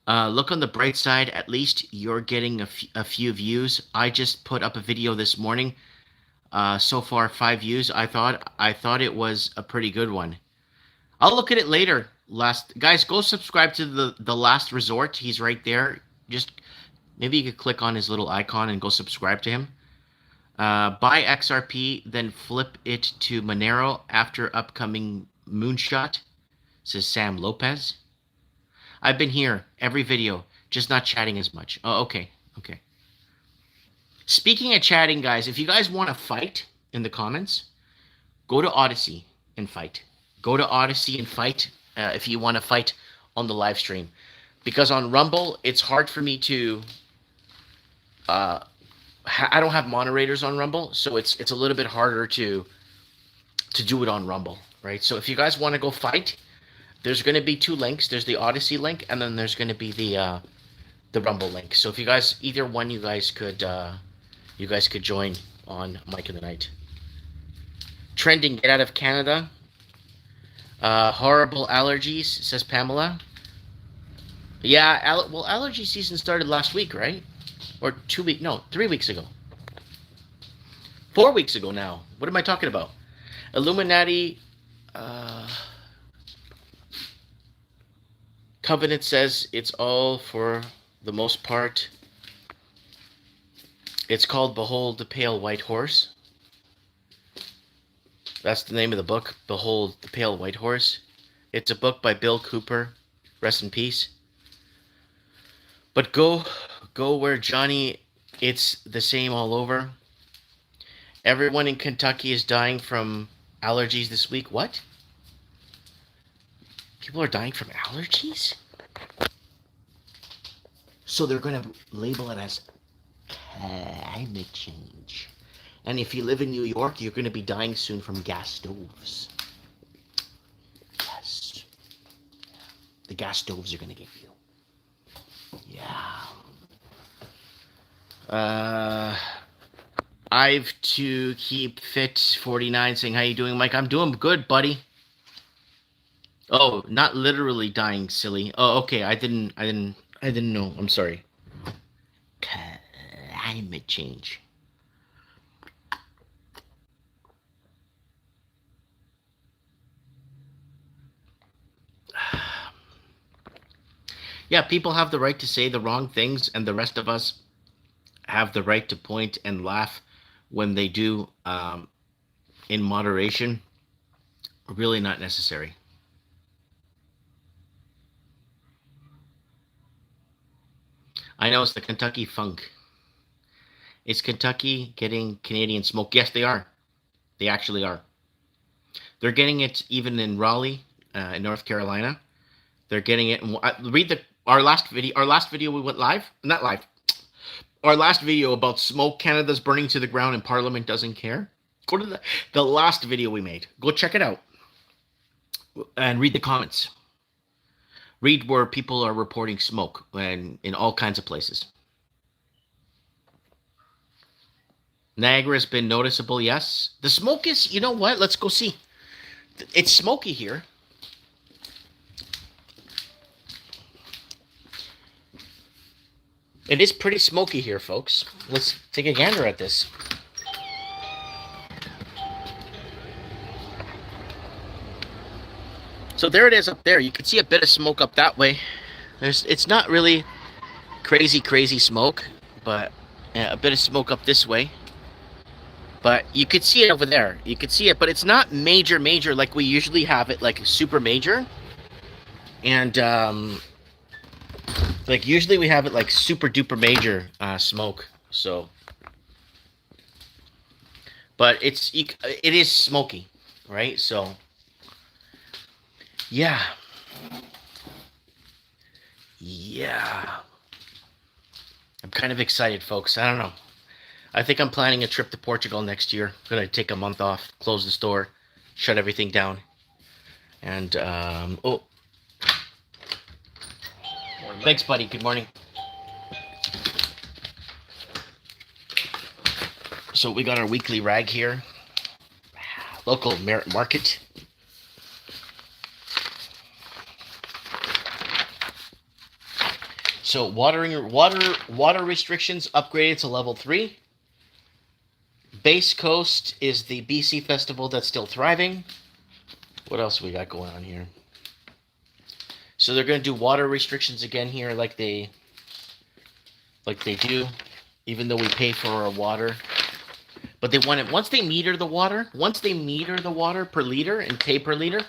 Look on the bright side. At least you're getting a few views. I just put up a video this morning. So far, 5 views. I thought it was a pretty good one. I'll look at it later. Guys, go subscribe to the Last Resort. He's right there. Just maybe you could click on his little icon and go subscribe to him. Buy XRP, then flip it to Monero after upcoming moonshot, says Sam Lopez. I've been here every video, just not chatting as much. Oh, okay. Speaking of chatting, guys, if you guys want to fight in the comments, go to Odyssey and fight. Go to Odyssey and fight if you want to fight on the live stream. Because on Rumble, it's hard for me to. I don't have moderators on Rumble, so it's a little bit harder to do it on Rumble, right? So if you guys want to go fight, there's going to be two links. There's the Odyssey link, and then there's going to be the Rumble link. So if you guys, either one, you guys could join on Mike in the Night. Trending, get out of Canada. Horrible allergies, says Pamela. Yeah, well, allergy season started last week, right? Or 2 weeks? No, 3 weeks ago. 4 weeks ago now. What am I talking about? Illuminati Covenant says it's all for the most part. It's called Behold the Pale White Horse. That's the name of the book, Behold the Pale White Horse. It's a book by Bill Cooper. Rest in peace. But go where Johnny, it's the same all over. Everyone in Kentucky is dying from allergies this week. What? People are dying from allergies? So they're going to label it as climate change. And if you live in New York, you're going to be dying soon from gas stoves. Yes. The gas stoves are going to get you. Yeah. I've to keep fit 49 saying, how you doing, Mike? I'm doing good, buddy. Oh, not literally dying, silly. Oh, okay. I didn't know. I'm sorry. Climate change. Yeah, people have the right to say the wrong things, and the rest of us have the right to point and laugh when they do, in moderation. Really not necessary. I know it's the Kentucky funk. Is Kentucky getting Canadian smoke? Yes, they are. They actually are. They're getting it even in Raleigh, in North Carolina. They're getting it. Read our last video. Our last video we went live. Not live. Our last video about smoke. Canada's burning to the ground and Parliament doesn't care. Go to the last video we made. Go check it out. And read the comments. Read where people are reporting smoke and in all kinds of places. Niagara's been noticeable, yes. The smoke is, you know what? Let's go see. It's smoky here. It is pretty smoky here, folks. Let's take a gander at this. So there it is up there. You can see a bit of smoke up that way. It's not really crazy smoke, but a bit of smoke up this way. But you could see it over there. You could see it, but it's not major like we usually have it, like super major. And like usually we have it like super duper major smoke. So, but it is smoky, right? So, yeah. I'm kind of excited, folks. I don't know. I think I'm planning a trip to Portugal next year. I'm gonna take a month off, close the store, shut everything down, and oh, thanks, buddy. Good morning. So we got our weekly rag here, local market. So water restrictions upgraded to level 3. Base Coast is the BC festival that's still thriving. What else we got going on here? So they're going to do water restrictions again here, like they do, even though we pay for our water. But they want it once they meter the water per liter and pay per liter,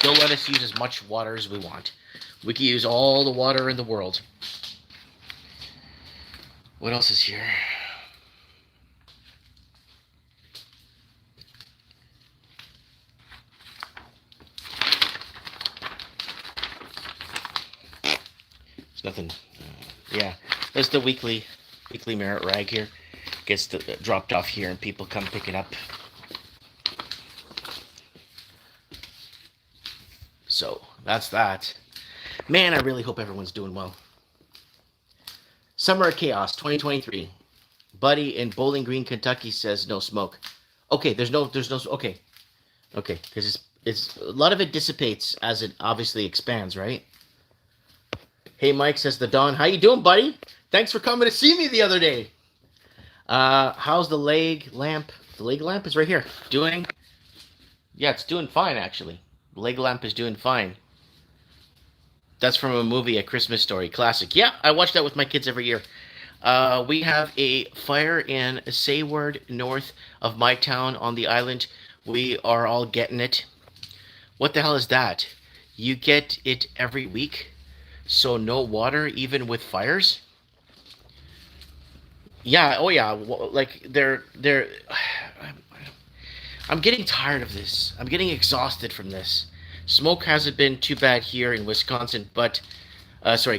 they'll let us use as much water as we want. We can use all the water in the world. What else is here? Nothing. Yeah, there's the weekly merit rag here. Gets dropped off here, and people come pick it up. So that's that. Man, I really hope everyone's doing well. Summer of Chaos 2023. Buddy in Bowling Green, Kentucky says no smoke. Okay, there's no. Okay, because it's a lot of it dissipates as it obviously expands, right? Hey, Mike, says the Don. How you doing, buddy? Thanks for coming to see me the other day. How's the leg lamp? The leg lamp is right here. Doing? Yeah, it's doing fine, actually. The leg lamp is doing fine. That's from a movie, A Christmas Story. Classic. Yeah, I watch that with my kids every year. We have a fire in Sayward, north of my town on the island. We are all getting it. What the hell is that? You get it every week? So no water even with fires? Yeah, oh yeah, like they're I'm getting tired of this. I'm getting exhausted from this. Smoke hasn't been too bad here in Wisconsin, but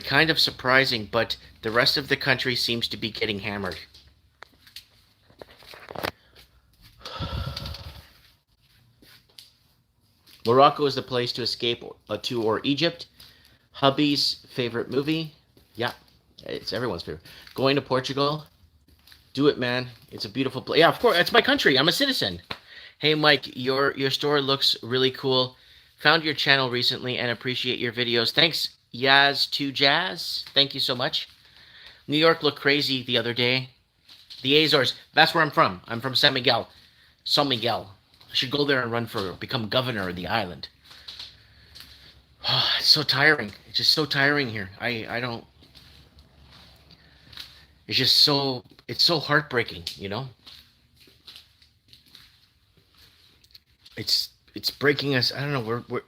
kind of surprising, but the rest of the country seems to be getting hammered. Morocco is the place to escape to, or Egypt. Hubby's favorite movie. Yeah, it's everyone's favorite. Going to Portugal. Do it, man. It's a beautiful place. Yeah, of course. It's my country. I'm a citizen. Hey, Mike, your store looks really cool. Found your channel recently and appreciate your videos. Thanks, Yaz2Jazz. Thank you so much. New York looked crazy the other day. The Azores. That's where I'm from. I'm from San Miguel. San Miguel. I should go there and become governor of the island. Oh, it's so tiring. It's just so tiring here. I don't. It's just so. It's so heartbreaking, you know. It's breaking us. I don't know. We're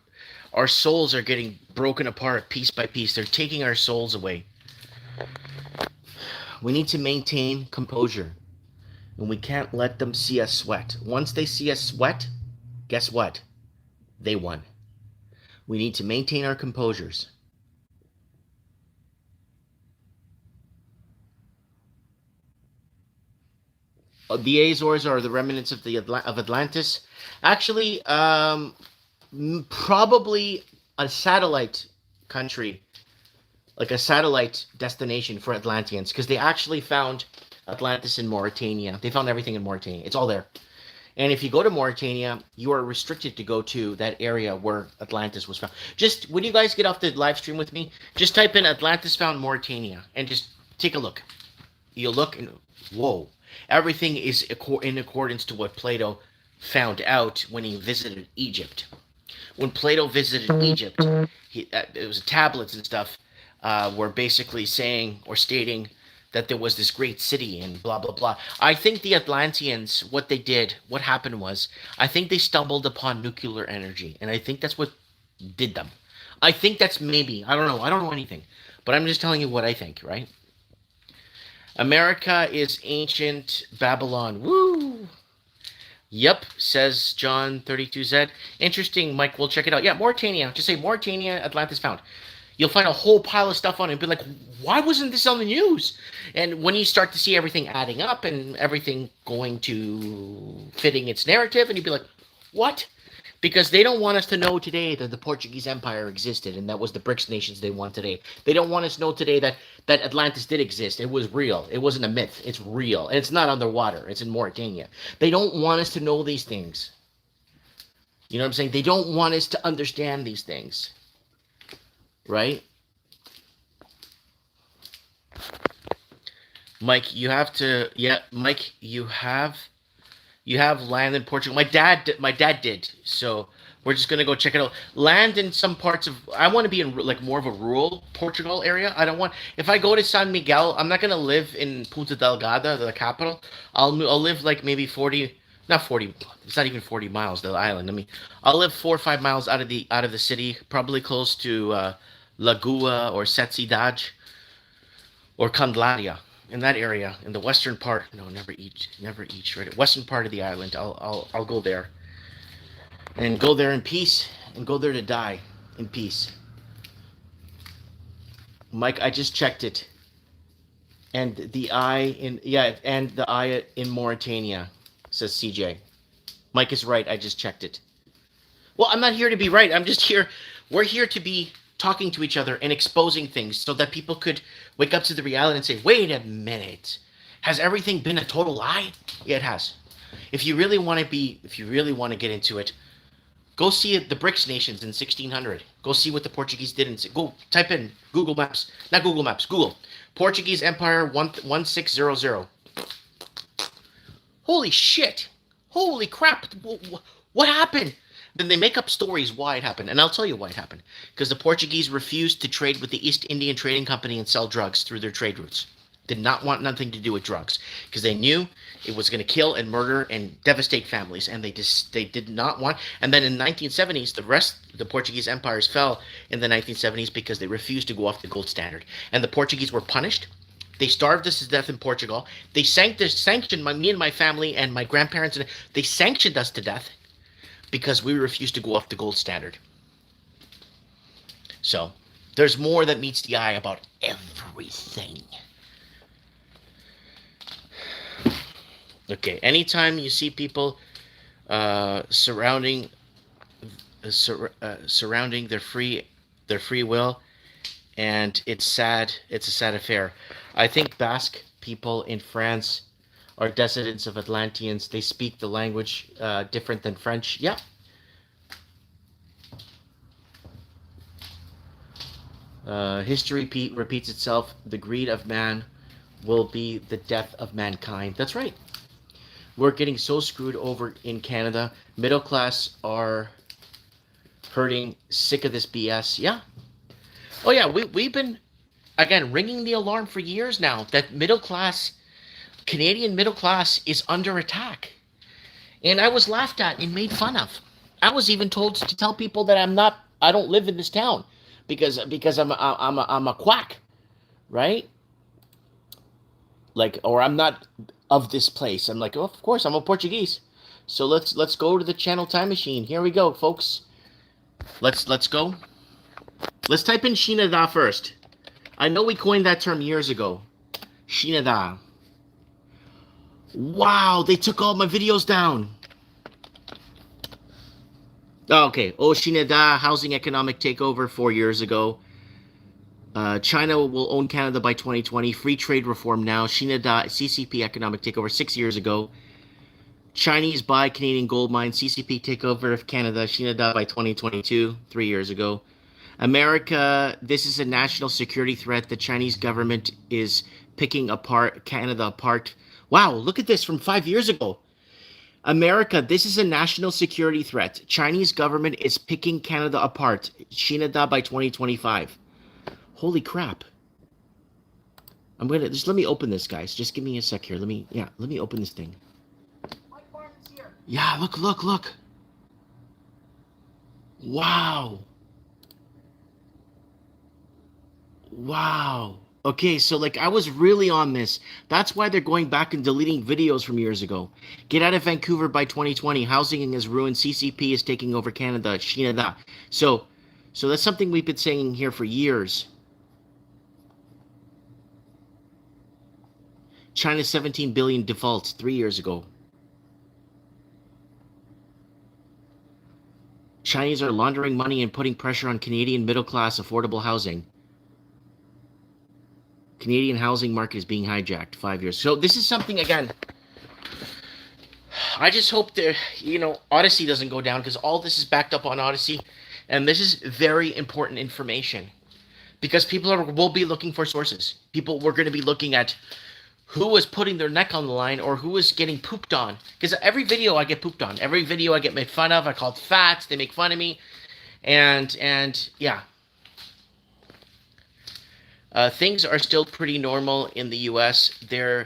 our souls are getting broken apart piece by piece. They're taking our souls away. We need to maintain composure, and we can't let them see us sweat. Once they see us sweat, guess what? They won. We need to maintain our composures. The Azores are the remnants of of Atlantis. Actually, probably a satellite country, like a satellite destination for Atlanteans, because they actually found Atlantis in Mauritania. They found everything in Mauritania. It's all there. And if you go to Mauritania, you are restricted to go to that area where Atlantis was found. Just when you guys get off the live stream with me, just type in Atlantis found Mauritania and just take a look. You'll look and whoa, everything is in accordance to what Plato found out when he visited Egypt. When Plato visited Egypt, it was tablets and stuff were basically saying or stating that there was this great city and blah, blah, blah. I think the Atlanteans, what happened was, I think they stumbled upon nuclear energy. And I think that's what did them. I think that's maybe, I don't know. I don't know anything. But I'm just telling you what I think, right? America is ancient Babylon. Woo! Yep, says John32Z. Interesting, Mike. We'll check it out. Yeah, Mauritania. Just say Mauritania, Atlantis found. You'll find a whole pile of stuff on it and be like, why wasn't this on the news? And when you start to see everything adding up and everything going to fitting its narrative, and you'd be like, what? Because they don't want us to know today that the Portuguese Empire existed and that was the BRICS nations they want today. They don't want us to know today that Atlantis did exist. It was real. It wasn't a myth. It's real. And it's not underwater. It's in Mauritania. They don't want us to know these things. You know what I'm saying? They don't want us to understand these things. Right? Mike, you have to, yeah, Mike, you have land in Portugal. My dad did. So we're just gonna go check it out. Land in some parts of, I want to be in like more of a rural Portugal area. I don't want, if I go to San Miguel, I'm not gonna live in Punta Delgada, the capital. I'll live like maybe 40, not 40, it's not even 40 miles, the island. I mean, I'll live 4 or 5 miles out of the city, probably close to Lagoa or Setsidad or Candelaria, in that area, in the western part. No, never eat, right? Western part of the island. I'll go there, and go there in peace, and go there to die in peace. Mike, I just checked it. And the I in Mauritania, says CJ. Mike is right. I just checked it. Well, I'm not here to be right. I'm just here. We're here to be talking to each other and exposing things so that people could wake up to the reality and say, wait a minute. Has everything been a total lie? Yeah, it has. If you really want to get into it, go see the BRICS nations in 1600. Go see what the Portuguese did. Go type in Google Maps. Not Google Maps. Google. Portuguese Empire 1600. Holy shit. Holy crap. What happened? Then they make up stories why it happened. And I'll tell you why it happened. Because the Portuguese refused to trade with the East Indian Trading Company and sell drugs through their trade routes. Did not want nothing to do with drugs. Because they knew it was going to kill and murder and devastate families. And they did not want. And then in the 1970s, the Portuguese empires fell in the 1970s because they refused to go off the gold standard. And the Portuguese were punished. They starved us to death in Portugal. They sanctioned me and my family and my grandparents. They sanctioned us to death because we refused to go off the gold standard. So, there's more that meets the eye about everything. Okay, anytime you see people surrounding their free will, and it's sad, it's a sad affair. I think Basque people in France are descendants of Atlanteans. They speak the language different than French. Yeah. History repeats itself. The greed of man will be the death of mankind. That's right. We're getting so screwed over in Canada. Middle class are hurting, sick of this BS. Yeah. Oh yeah, we've been, again, ringing the alarm for years now that Canadian middle class is under attack. And I was laughed at and made fun of. I was even told to tell people that I don't live in this town because I'm a quack, right? Like, or I'm not of this place. I'm like, oh, of course, I'm a Portuguese. So let's go to the channel time machine. Here we go, folks. Let's go. Let's type in Shinada first. I know we coined that term years ago. Shinada. Wow, they took all my videos down. Okay. Oh, Shinada, housing economic takeover 4 years ago. China will own Canada by 2020. Free trade reform now. Shinada, CCP economic takeover 6 years ago. Chinese buy Canadian gold mines. CCP takeover of Canada. Shinada by 2022, 3 years ago. America, this is a national security threat. The Chinese government is picking Canada apart. Wow, look at this from 5 years ago. America, this is a national security threat. Chinese government is picking Canada apart. Shinada by 2025. Holy crap. Just let me open this, guys. Just give me a sec here. Let me open this thing. Yeah, look. Wow. Okay, so like I was really on this. That's why they're going back and deleting videos from years ago. Get out of Vancouver by 2020. Housing is ruined. CCP is taking over Canada. Shinada. So that's something we've been saying here for years. China's 17 billion defaults 3 years ago. Chinese are laundering money and putting pressure on Canadian middle-class affordable housing. Canadian housing market is being hijacked 5 years. So this is something, again, I just hope that, Odyssey doesn't go down because all this is backed up on Odyssey. And this is very important information because people will be looking for sources. We're going to be looking at who was putting their neck on the line or who was getting pooped on. Because every video I get pooped on. Every video I get made fun of. I called fat. They make fun of me. And yeah. Things are still pretty normal in the U.S. They're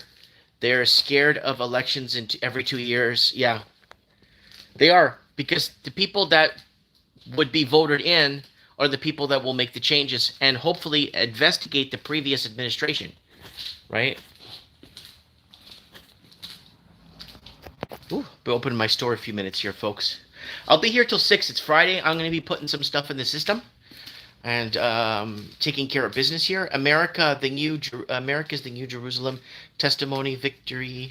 scared of elections every 2 years. Yeah. They are. Because the people that would be voted in are the people that will make the changes and hopefully investigate the previous administration. Right? Ooh, I'll open my store a few minutes here, folks. I'll be here till 6. It's Friday. I'm going to be putting some stuff in the system. and taking care of business here. America's the new Jerusalem. Testimony, victory,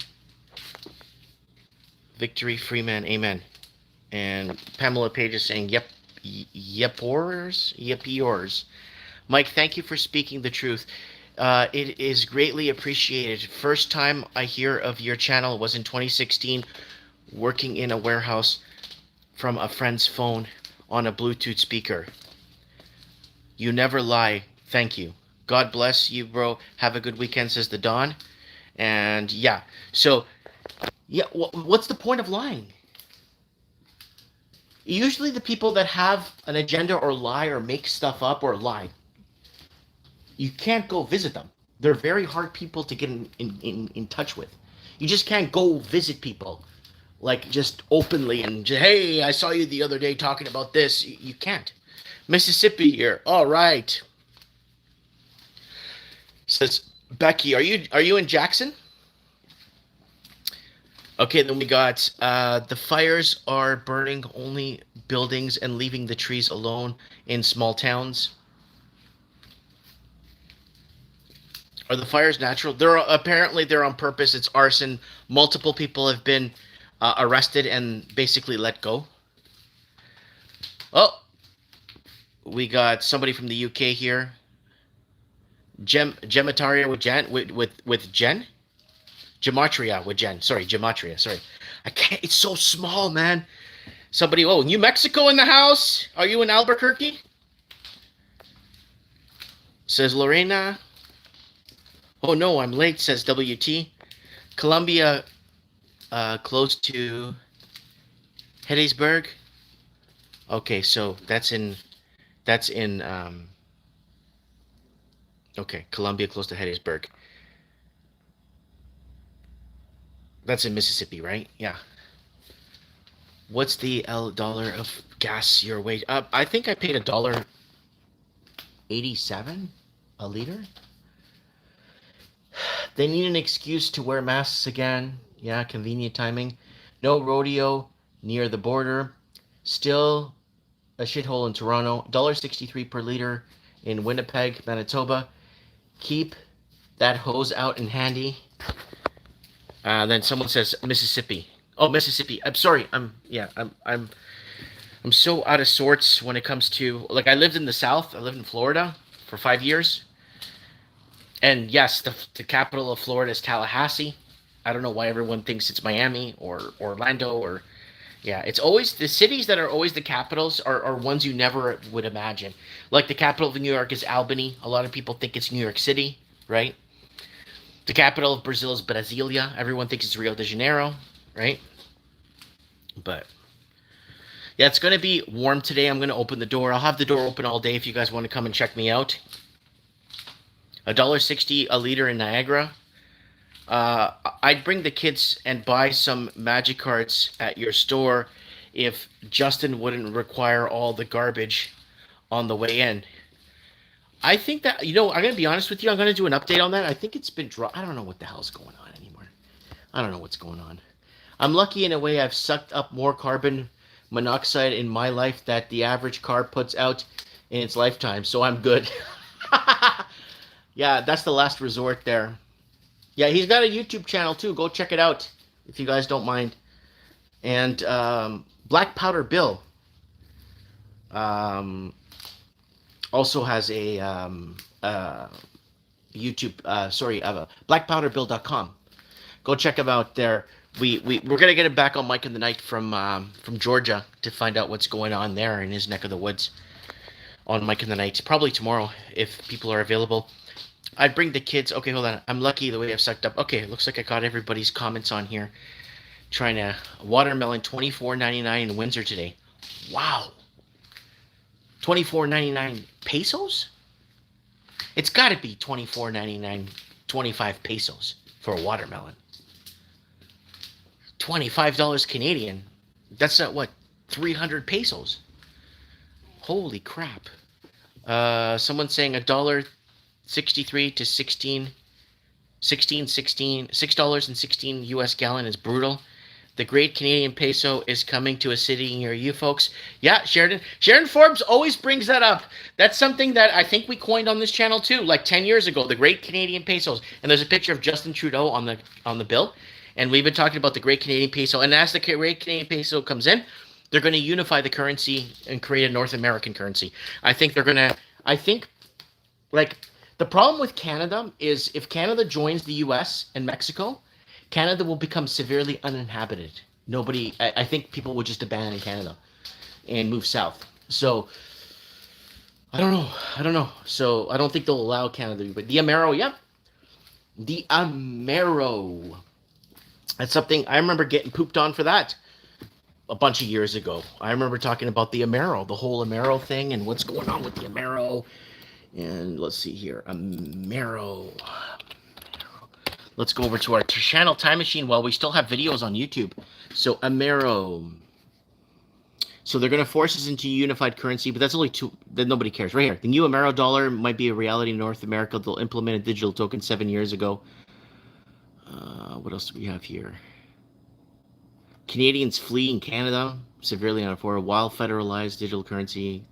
victory, free man, amen. And Pamela Page is saying, yep, yep, yours. Mike, thank you for speaking the truth. It is greatly appreciated. First time I hear of your channel was in 2016, working in a warehouse from a friend's phone on a Bluetooth speaker. You never lie. Thank you. God bless you, bro. Have a good weekend, says the Don. And yeah, so yeah, what's the point of lying? Usually the people that have an agenda or lie or make stuff up or lie, you can't go visit them. They're very hard people to get in touch with. You just can't go visit people like just openly and just, hey, I saw you the other day talking about this. You can't. Mississippi here. All right. Says Becky, are you in Jackson? Okay, then we got the fires are burning only buildings and leaving the trees alone in small towns. Are the fires natural? They're on purpose. It's arson. Multiple people have been arrested and basically let go. Oh, we got somebody from the UK here. Gemataria with Jen with Jen. Gematria with Jen. Sorry, Gematria. Sorry. I can't. It's so small, man. Somebody. Oh, New Mexico in the house. Are you in Albuquerque? Says Lorena. Oh no, I'm late. Says WT. Columbia, close to Gettysburg. Okay, so that's in. Okay, Columbia, close to Gettysburg. That's in Mississippi, right? Yeah. What's the dollar of gas your way? I think I paid $1.87 a liter. They need an excuse to wear masks again. Yeah, convenient timing. No rodeo near the border. Still a shithole in Toronto. $1.63 per liter in Winnipeg, Manitoba. Keep that hose out and handy. Then someone says Mississippi. Oh, Mississippi. I'm sorry. I'm so out of sorts when it comes to, like, I lived in the South. I lived in Florida for 5 years. And yes, the capital of Florida is Tallahassee. I don't know why everyone thinks it's Miami or Orlando or, yeah, it's always the cities that are always the capitals are ones you never would imagine. Like the capital of New York is Albany. A lot of people think it's New York City, right? The capital of Brazil is Brasilia. Everyone thinks it's Rio de Janeiro, right? But yeah, it's going to be warm today. I'm going to open the door. I'll have the door open all day if you guys want to come and check me out. $1.60 a liter in Niagara. I'd bring the kids and buy some magic cards at your store if Justin wouldn't require all the garbage on the way in. I think that, I'm going to be honest with you. I'm going to do an update on that. I think it's been I don't know what the hell's going on anymore. I don't know what's going on. I'm lucky in a way. I've sucked up more carbon monoxide in my life that the average car puts out in its lifetime. So I'm good. Yeah, that's the last resort there. Yeah, he's got a YouTube channel too. Go check it out if you guys don't mind. And Black Powder Bill also has a YouTube. Blackpowderbill.com. Go check him out there. We're gonna get him back on Mike in the Night from Georgia to find out what's going on there in his neck of the woods on Mike in the Night. Probably tomorrow if people are available. I'd bring the kids. Okay, hold on. I'm lucky the way I've sucked up. Okay, looks like I got everybody's comments on here. Trying to watermelon $24.99 in Windsor today. Wow. $24.99 pesos? It's got to be $24.99, 25 pesos for a watermelon. $25 Canadian. That's at what? 300 pesos. Holy crap. Someone's saying $1.63 to $6.16 US gallon is brutal. The great Canadian peso is coming to a city near you folks. Yeah, Sheridan. Sheridan Forbes always brings that up. That's something that I think we coined on this channel too, like 10 years ago, the great Canadian pesos. And there's a picture of Justin Trudeau on the bill. And we've been talking about the great Canadian peso. And as the great Canadian peso comes in, they're going to unify the currency and create a North American currency. I think they're going to, I think, like, the problem with Canada is if Canada joins the US and Mexico, Canada will become severely uninhabited. Nobody, I think people will just abandon Canada and move south. So, I don't know. I don't know. So, I don't think they'll allow Canada. But the Amero, yeah. The Amero. That's something I remember getting pooped on for that a bunch of years ago. I remember talking about the Amero, the whole Amero thing and what's going on with the Amero. And let's see here. Amero. Let's go over to our channel Time Machine while we still have videos on YouTube. So, Amero. So, they're going to force us into unified currency, but that's only two. Then nobody cares. Right here. The new Amero dollar might be a reality in North America. They'll implement a digital token 7 years ago. What else do we have here? Canadians fleeing Canada. Severely unaffordable. While federalized digital currency.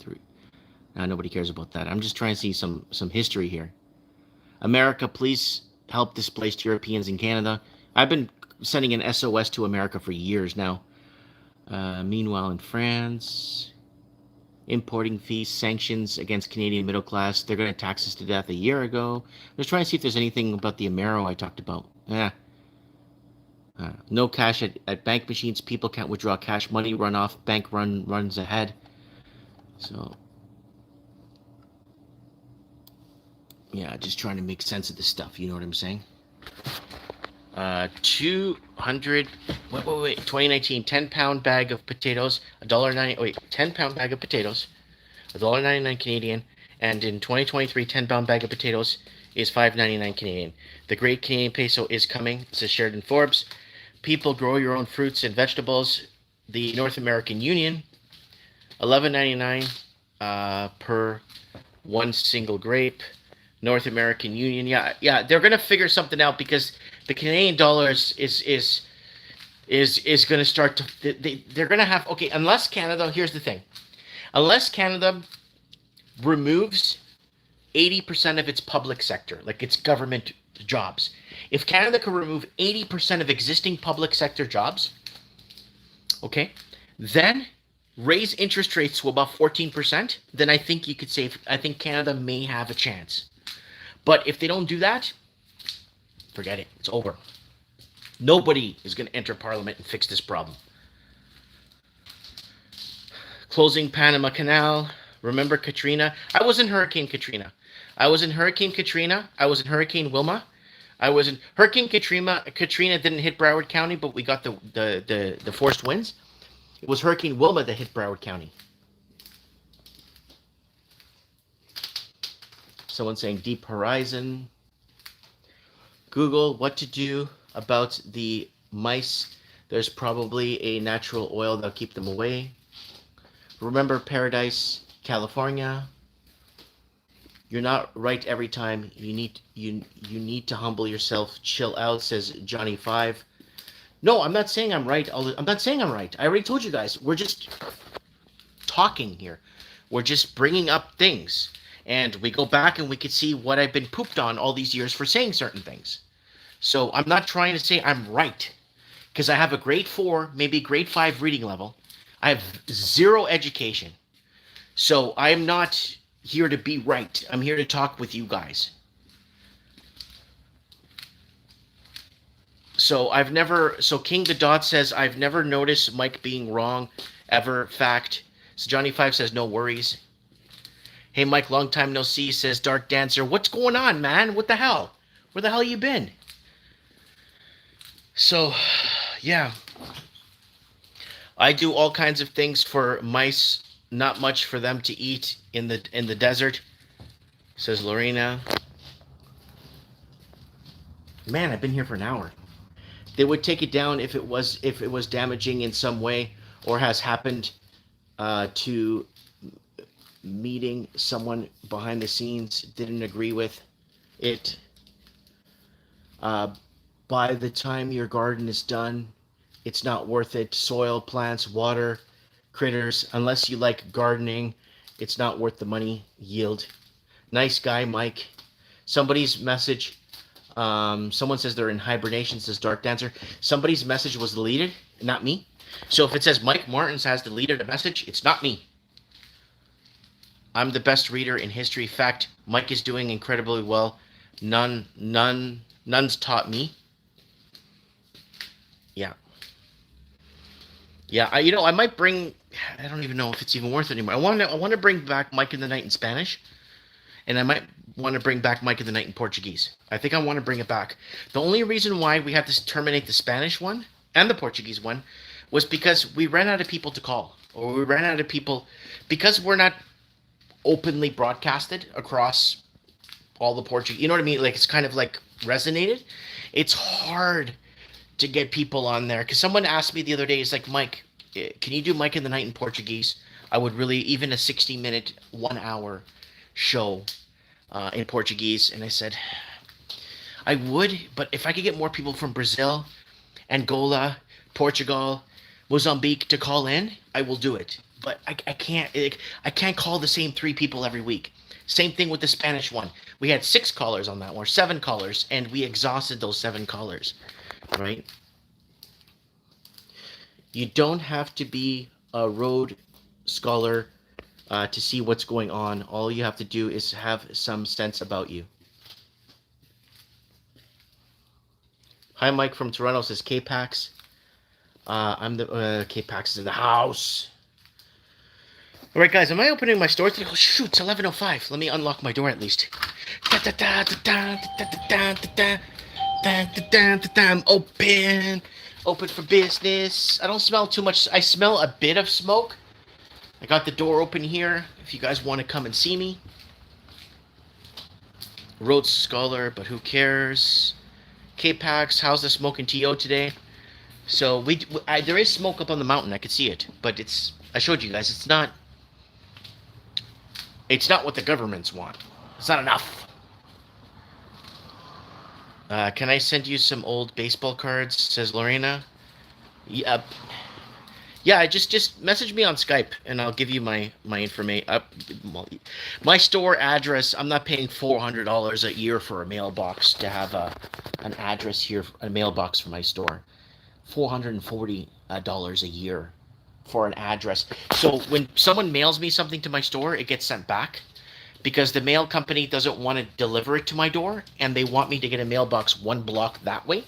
Nobody cares about that. I'm just trying to see some history here. America, please help displaced Europeans in Canada. I've been sending an SOS to America for years now. Meanwhile, in France, importing fees, sanctions against Canadian middle class. They're going to tax us to death a year ago. I'm just trying to see if there's anything about the Amero I talked about. No cash at bank machines. People can't withdraw cash. Money runoff. Bank runs ahead. So, yeah, just trying to make sense of this stuff. You know what I'm saying? 200. Wait. 2019, 10-pound bag of potatoes, $1.90. Wait, 10-pound bag of potatoes, $1.99 Canadian. And in 2023, 10-pound bag of potatoes is $5.99 Canadian. The great Canadian peso is coming. This is Sheridan Forbes. People grow your own fruits and vegetables. The North American Union, $11.99 per one single grape. North American Union, yeah, they're gonna figure something out because the Canadian dollar is gonna start to. They're gonna have unless Canada. Here's the thing, unless Canada removes 80% of its public sector, like its government jobs. If Canada can remove 80% of existing public sector jobs, then raise interest rates to about 14%, then I think you could say, I think Canada may have a chance. But if they don't do that, forget it. It's over. Nobody is going to enter Parliament and fix this problem. Closing Panama Canal. Remember Katrina? I was in Hurricane Katrina. I was in Hurricane Katrina. I was in Hurricane Wilma. I was in Hurricane Katrina. Katrina didn't hit Broward County, but we got the forced winds. It was Hurricane Wilma that hit Broward County. Someone saying Deep Horizon. Google what to do about the mice. There's probably a natural oil that'll keep them away. Remember Paradise, California. You're not right every time. You need to humble yourself. Chill out, says Johnny 5. No, I'm not saying I'm right. I'm not saying I'm right. I already told you guys. We're just talking here. We're just bringing up things. And we go back and we could see what I've been pooped on all these years for saying certain things. So I'm not trying to say I'm right. Because I have a grade 4, maybe grade 5 reading level. I have 0 education. So I'm not here to be right. I'm here to talk with you guys. So King the Dot says, I've never noticed Mike being wrong ever. Fact. So Johnny 5 says, no worries. Hey, Mike, long time no see, says Dark Dancer. What's going on, man? What the hell? Where the hell you been? So, yeah. I do all kinds of things for mice. Not much for them to eat in the desert, says Lorena. Man, I've been here for an hour. They would take it down if it was damaging in some way or has happened to meeting someone behind the scenes didn't agree with it. By the time your garden is done, It's not worth it. Soil, plants, water, critters. Unless you like gardening, it's not worth the money yield. Nice guy, Mike. Somebody's message. Someone says they're in hibernation, says Dark Dancer. Somebody's message was deleted, not me. So if it says Mike Martins has deleted a message, it's not me. I'm the best reader in history. Fact, Mike is doing incredibly well. None's taught me. Yeah. Yeah, I might bring. I don't even know if it's even worth it anymore. I want to bring back Mike in the Night in Spanish, and I might want to bring back Mike in the Night in Portuguese. I think I want to bring it back. The only reason why we had to terminate the Spanish one and the Portuguese one was because we ran out of people to call, or we ran out of people because we're not openly broadcasted across all the Portuguese. You know what I mean? Like, it's kind of like resonated. It's hard to get people on there, because someone asked me the other day, it's like, Mike, can you do Mike in the Night in Portuguese? I would really, even a 60-minute 1 hour show in Portuguese. And I said I would, but if I could get more people from Brazil, Angola, Portugal, Mozambique to call in, I will do it. But I can't call the same 3 people every week. Same thing with the Spanish one. We had 6 callers on that one, or 7 callers, and we exhausted those 7 callers. Right? You don't have to be a Rhodes Scholar to see what's going on. All you have to do is have some sense about you. Hi, Mike from Toronto says K-Pax. I'm the K-Pax is in the house. All right, guys, am I opening my store today? Oh, shoot, it's 11:05. Let me unlock my door at least. I'm open for business. I don't smell too much. I smell a bit of smoke. I got the door open here if you guys want to come and see me. Rhodes Scholar, but who cares? K-Pax, how's the smoke in TO today? So there is smoke up on the mountain. I could see it, but I showed you guys. It's not what the governments want. It's not enough. Can I send you some old baseball cards? Says Lorena. Yep. Yeah, just message me on Skype and I'll give you my information. My store address. I'm not paying $400 a year for a mailbox to have an address here, a mailbox for my store. $440 a year for an address. So when someone mails me something to my store, it gets sent back, because the mail company doesn't want to deliver it to my door, and they want me to get a mailbox 1 block that way.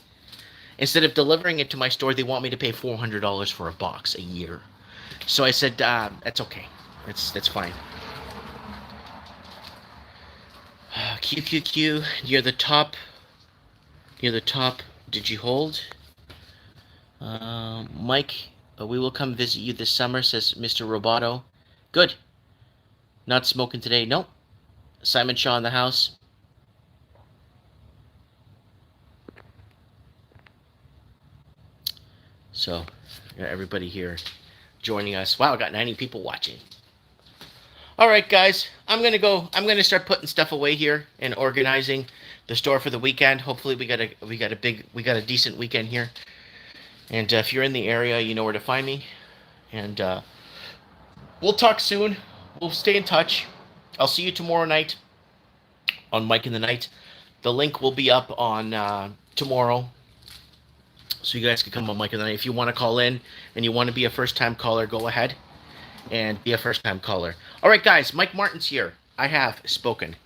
Instead of delivering it to my store, they want me to pay $400 for a box a year. So I said, that's okay. That's fine. QQQ, you're the top. You're the top. Did you hold? Mike, we will come visit you this summer, says Mr. Roboto. Good. Not smoking today. Nope. Simon Shaw in the house. So, everybody here joining us. Wow, I got 90 people watching. All right, guys, I'm gonna start putting stuff away here and organizing the store for the weekend. Hopefully, we got a decent weekend here. And if you're in the area, you know where to find me. And we'll talk soon. We'll stay in touch. I'll see you tomorrow night on Mike in the Night. The link will be up on tomorrow, so you guys can come on Mike in the Night. If you want to call in and you want to be a first-time caller, go ahead and be a first-time caller. All right, guys, Mike Martins here. I have spoken.